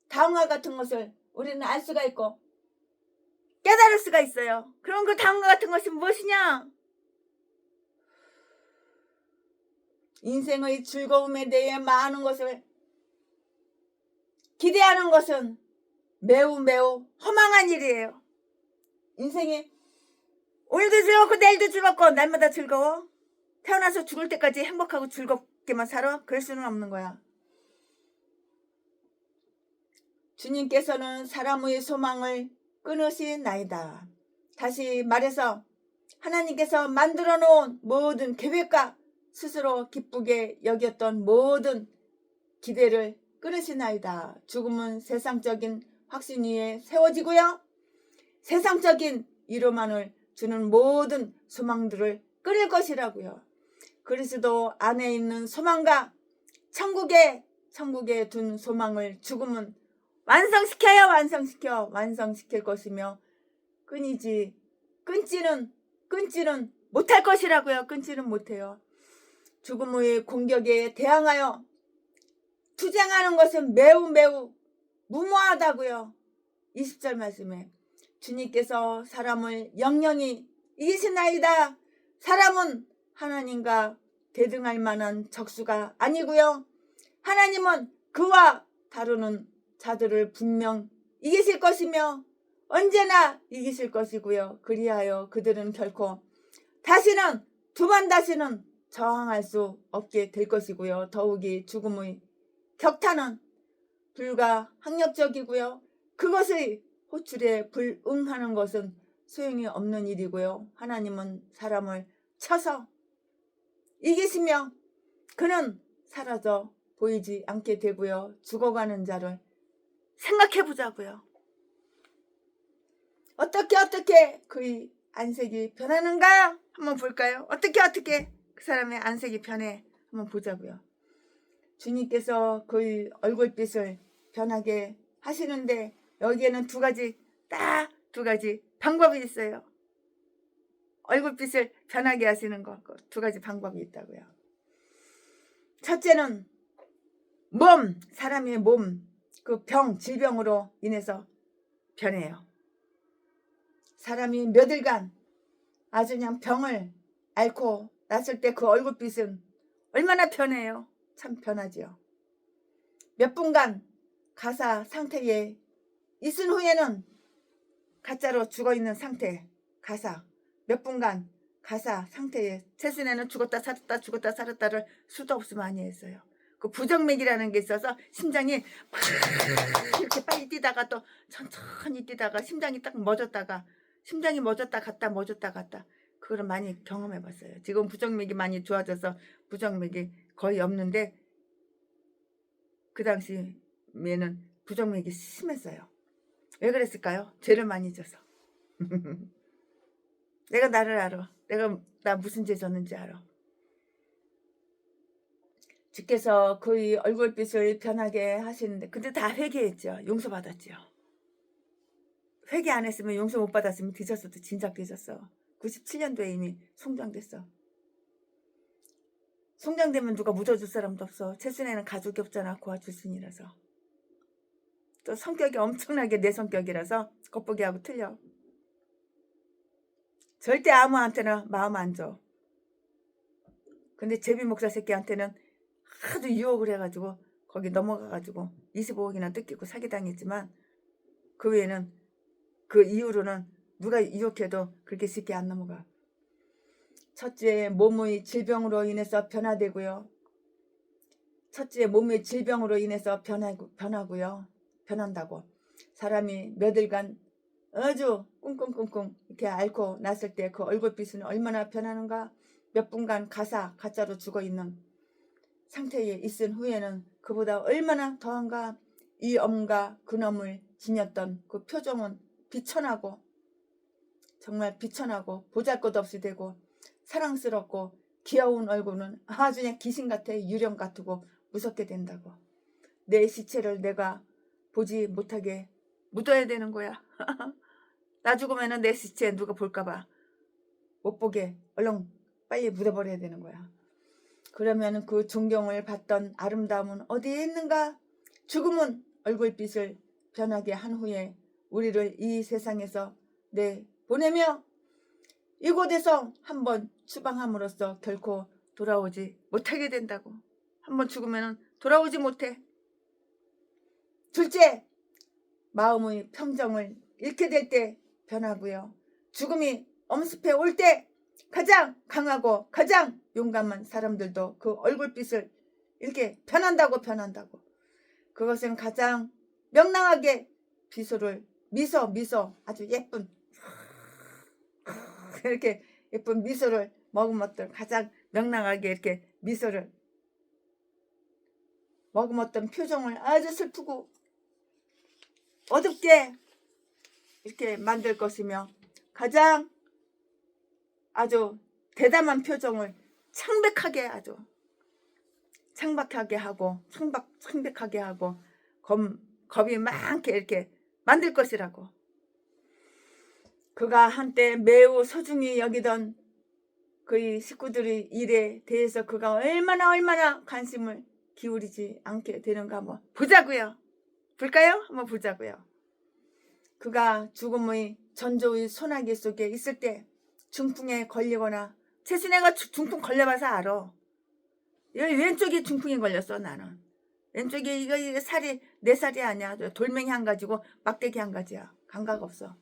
다음과 같은 것을 우리는 알 수가 있고 깨달을 수가 있어요. 그럼 그 다음과 같은 것이 무엇이냐? 인생의 즐거움에 대해 많은 것을 기대하는 것은 매우 매우 허망한 일이에요. 인생이 오늘도 즐겁고 내일도 즐겁고 날마다 즐거워? 태어나서 죽을 때까지 행복하고 즐겁게만 살아? 그럴 수는 없는 거야. 주님께서는 사람의 소망을 끊으시나이다. 다시 말해서 하나님께서 만들어 놓은 모든 계획과 스스로 기쁘게 여겼던 모든 기대를 끊으시나이다. 죽음은 세상적인 확신 위에 세워지고요. 세상적인 위로만을 주는 모든 소망들을 끊을 것이라고요. 그리스도 안에 있는 소망과 천국에 둔 소망을 죽음은 완성시킬 것이며 끊지는 못할 것이라고요. 끊지는 못해요. 죽음의 공격에 대항하여 투쟁하는 것은 매우 매우 무모하다고요. 20절 말씀에 주님께서 사람을 영영히 이기시나이다. 사람은 하나님과 대등할 만한 적수가 아니고요. 하나님은 그와 다루는 자들을 분명 이기실 것이며 언제나 이기실 것이고요. 그리하여 그들은 결코 두 번 다시는 저항할 수 없게 될 것이고요. 더욱이 죽음의 격탄은 불가항력적이고요. 그것의 호출에 불응하는 것은 소용이 없는 일이고요. 하나님은 사람을 쳐서 이기시며 그는 사라져 보이지 않게 되고요. 죽어가는 자를 생각해 보자고요. 어떻게 그의 안색이 변하는가 한번 볼까요? 어떻게 그 사람의 안색이 변해 한번 보자고요. 주님께서 그의 얼굴빛을 변하게 하시는데 여기에는 두 가지 방법이 있어요. 얼굴빛을 변하게 하시는 것 두 가지 방법이 있다고요. 첫째는 사람의 몸, 그 질병으로 인해서 변해요. 사람이 몇일간 아주 그냥 병을 앓고 났을 때 그 얼굴빛은 얼마나 변해요. 참 변하지요. 몇 분간 가사 상태에 있은 후에는 가짜로 죽어있는 상태, 몇 분간 가사 상태에 최순애는 죽었다 살았다를 수도 없이 많이 했어요. 그 부정맥이라는 게 있어서 심장이 막 이렇게 빨리 뛰다가 또 천천히 뛰다가 심장이 딱 멎었다가 심장이 멎었다 갔다 그거를 많이 경험해 봤어요. 지금 부정맥이 많이 좋아져서 부정맥이 거의 없는데 그 당시에는 부정맥이 심했어요. 왜 그랬을까요? 죄를 많이 져서. 내가 나를 알아. 나 무슨 죄 졌는지 알아. 주께서 그의 얼굴빛을 변하게 하시는데 근데 다 회개했죠. 용서받았죠. 회개 안 했으면 용서 못 받았으면 뒤졌어도 진작 뒤졌어. 97년도에 이미 송장됐어. 송장되면 누가 묻어줄 사람도 없어. 최순애는 가족이 없잖아. 고아 출신이라서. 또 성격이 엄청나게 내 성격이라서 겉보기하고 틀려. 절대 아무한테나 마음 안 줘. 근데 제비 목사 새끼한테는 하도 유혹을 해가지고 거기 넘어가가지고 25억이나 뜯기고 사기당했지만 그 외에는 그 이후로는 누가 유혹해도 그렇게 쉽게 안 넘어가. 첫째, 몸의 질병으로 인해서 변화되고요. 변한다고. 사람이 몇일간 아주 꿍꿍꿍꿍 이렇게 앓고 났을 때 그 얼굴빛은 얼마나 변하는가. 몇 분간 가짜로 죽어있는 상태에 있은 후에는 그보다 얼마나 더한가. 이 엄과 그놈을 지녔던 그 표정은 비천하고 정말 비천하고 보잘것없이 되고 사랑스럽고 귀여운 얼굴은 아주 그냥 귀신 같아. 유령 같고 무섭게 된다고. 내 시체를 내가 보지 못하게 묻어야 되는 거야. 나 죽으면 내 시체 누가 볼까봐 못 보게 얼른 빨리 묻어버려야 되는 거야. 그러면 그 존경을 받던 아름다움은 어디에 있는가? 죽음은 얼굴빛을 변하게 한 후에 우리를 이 세상에서 보내며 이곳에서 한번 추방함으로써 결코 돌아오지 못하게 된다고. 한번 죽으면 돌아오지 못해. 둘째, 마음의 평정을 잃게 될 때 변하고요. 죽음이 엄습해 올 때 가장 강하고 가장 용감한 사람들도 그 얼굴빛을 이렇게 변한다고. 그것은 가장 명랑하게 미소 아주 예쁜 이렇게 예쁜 미소를 머금었던, 가장 명랑하게 이렇게 미소를 머금었던 표정을 아주 슬프고 어둡게 이렇게 만들 것이며, 가장 아주 대담한 표정을 창백하게 하고 겁이 많게 이렇게 만들 것이라고. 그가 한때 매우 소중히 여기던 그의 식구들의 일에 대해서 그가 얼마나 관심을 기울이지 않게 되는가 한번 보자고요. 볼까요? 한번 보자고요. 그가 죽음의 전조의 소나기 속에 있을 때 중풍에 걸리거나, 최순애가 중풍 걸려봐서 알아. 여기 왼쪽에 중풍에 걸렸어. 나는 왼쪽에 이거 살이 내 살이 아니야. 돌멩이 한 가지고 막대기 한 가지야. 감각 없어.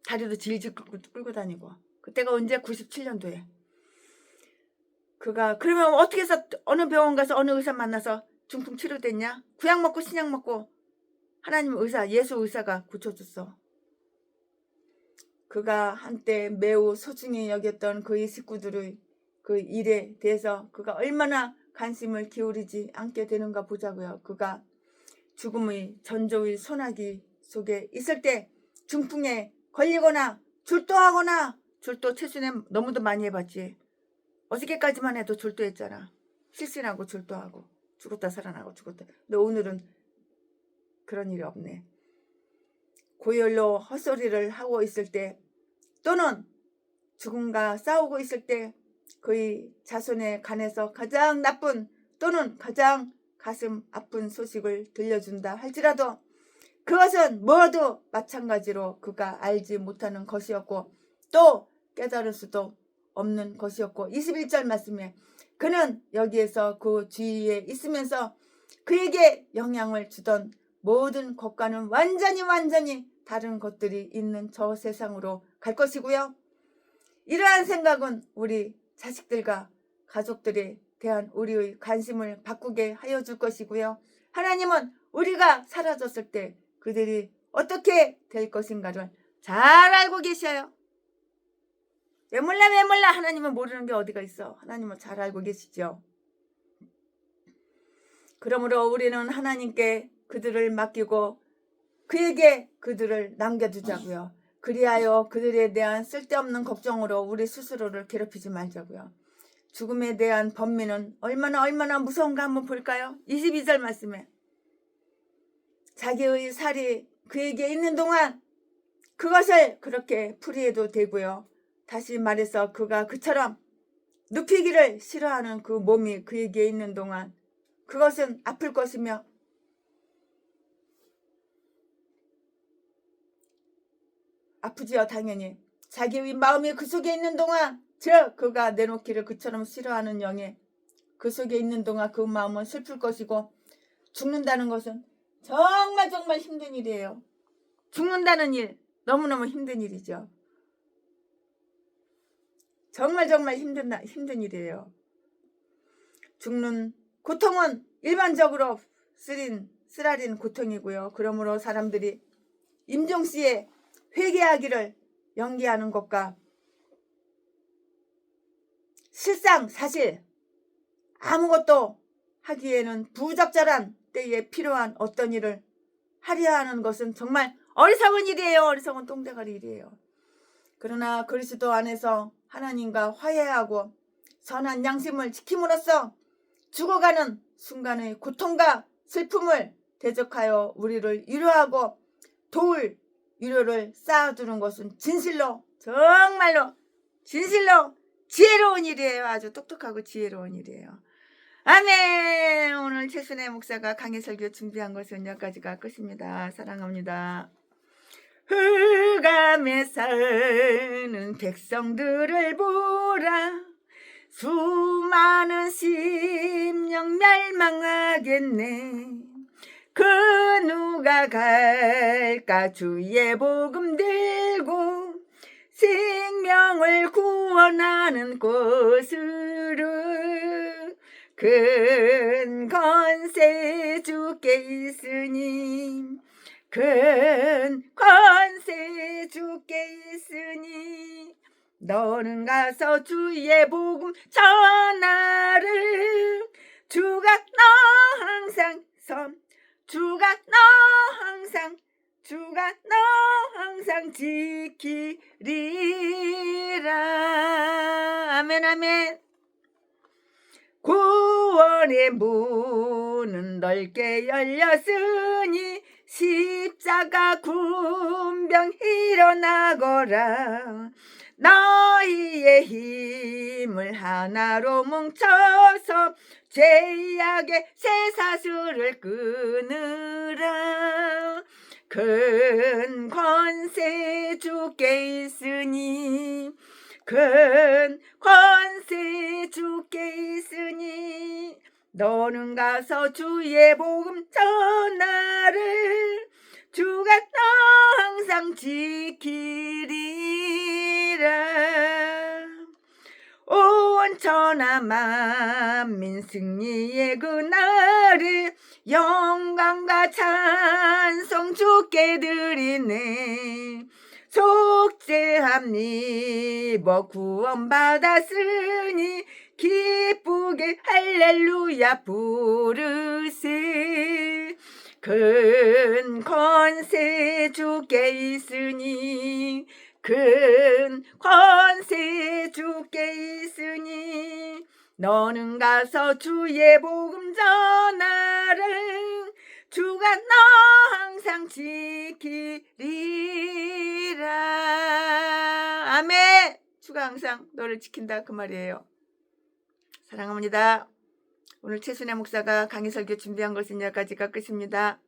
다리도 질질 끌고 다니고. 그때가 언제? 97년도에. 그가 그러면 어떻게 해서 어느 병원 가서 어느 의사 만나서 중풍 치료됐냐? 구약 먹고 신약 먹고 하나님 의사, 예수 의사가 고쳐줬어. 그가 한때 매우 소중히 여겼던 그의 식구들의 그 일에 대해서 그가 얼마나 관심을 기울이지 않게 되는가 보자고요. 그가 죽음의 전조의 소나기 속에 있을 때 중풍에 걸리거나 줄도하거나, 줄도 최순애 너무도 많이 해봤지. 어저께까지만 해도 줄도했잖아. 실신하고 줄도하고 죽었다 살아나고 죽었다. 근데 오늘은 그런 일이 없네. 고열로 헛소리를 하고 있을 때, 또는 죽음과 싸우고 있을 때 그의 자손에 관해서 가장 나쁜 또는 가장 가슴 아픈 소식을 들려준다 할지라도 그것은 모두 마찬가지로 그가 알지 못하는 것이었고 또 깨달을 수도 없는 것이었고, 21절 말씀에 그는 여기에서 그 주위에 있으면서 그에게 영향을 주던 모든 것과는 완전히 다른 것들이 있는 저 세상으로 갈 것이고요. 이러한 생각은 우리 자식들과 가족들에 대한 우리의 관심을 바꾸게 하여 줄 것이고요. 하나님은 우리가 사라졌을 때 그들이 어떻게 될 것인가를 잘 알고 계셔요. 왜 몰라. 하나님은 모르는 게 어디가 있어. 하나님은 잘 알고 계시죠. 그러므로 우리는 하나님께 그들을 맡기고 그에게 그들을 남겨두자고요. 그리하여 그들에 대한 쓸데없는 걱정으로 우리 스스로를 괴롭히지 말자고요. 죽음에 대한 번민은 얼마나 무서운가 한번 볼까요? 22절 말씀에 자기의 살이 그에게 있는 동안 그것을 그렇게 풀이해도 되고요. 다시 말해서 그가 그처럼 눕히기를 싫어하는 그 몸이 그에게 있는 동안 그것은 아플 것이며, 아프지요. 당연히. 자기의 마음이 그 속에 있는 동안, 즉 그가 내놓기를 그처럼 싫어하는 영에 그 속에 있는 동안 그 마음은 슬플 것이고, 죽는다는 것은 정말 힘든 일이에요. 죽는다는 일 너무너무 힘든 일이죠. 정말 힘든 일이에요. 죽는 고통은 일반적으로 쓰라린 고통이고요. 그러므로 사람들이 임종씨의 회개하기를 연기하는 것과 실상 사실 아무것도 하기에는 부적절한 때에 필요한 어떤 일을 하려 하는 것은 정말 어리석은 일이에요. 어리석은 똥대가리 일이에요. 그러나 그리스도 안에서 하나님과 화해하고 선한 양심을 지킴으로써 죽어가는 순간의 고통과 슬픔을 대적하여 우리를 위로하고 도울 위로를 쌓아두는 것은 정말로 지혜로운 일이에요. 아주 똑똑하고 지혜로운 일이에요. 아멘. 오늘 최순애 목사가 강해 설교 준비한 것은 여기까지가 끝입니다. 사랑합니다. 흑암에 사는 백성들을 보라. 수많은 심령 멸망하겠네. 그 누가 갈까 주의 복음 들고 생명을 구원하는 곳으로 큰 권세 주께 있으니 큰 권세 주께 있으니 너는 가서 주의 복음 전하를 주가 너 항상 지키리라. 아멘 아멘. 구원의 문은 넓게 열렸으니 십자가 군병 일어나거라. 너희의 힘을 하나로 뭉쳐서 죄악의 쇠사슬을 끊으라. 큰 권세 주께 있으니 큰 권세 주께 있으니 너는 가서 주의 복음 전하를 주가 너 항상 지키리라. 온 천하 만민 승리의 그날을 영광과 찬송 주께 드리네. 속죄함 입어 구원받았으니 기쁘게 할렐루야 부르세. 큰 권세 주께 있으니 큰 권세 주께 있으니 너는 가서 주의 복음 전하를 주가 너 항상 지키리라. 아멘. 주가 항상 너를 지킨다 그 말이에요. 사랑합니다. 오늘 최순애 목사가 강의 설교 준비한 것은 여기까지가 끝입니다.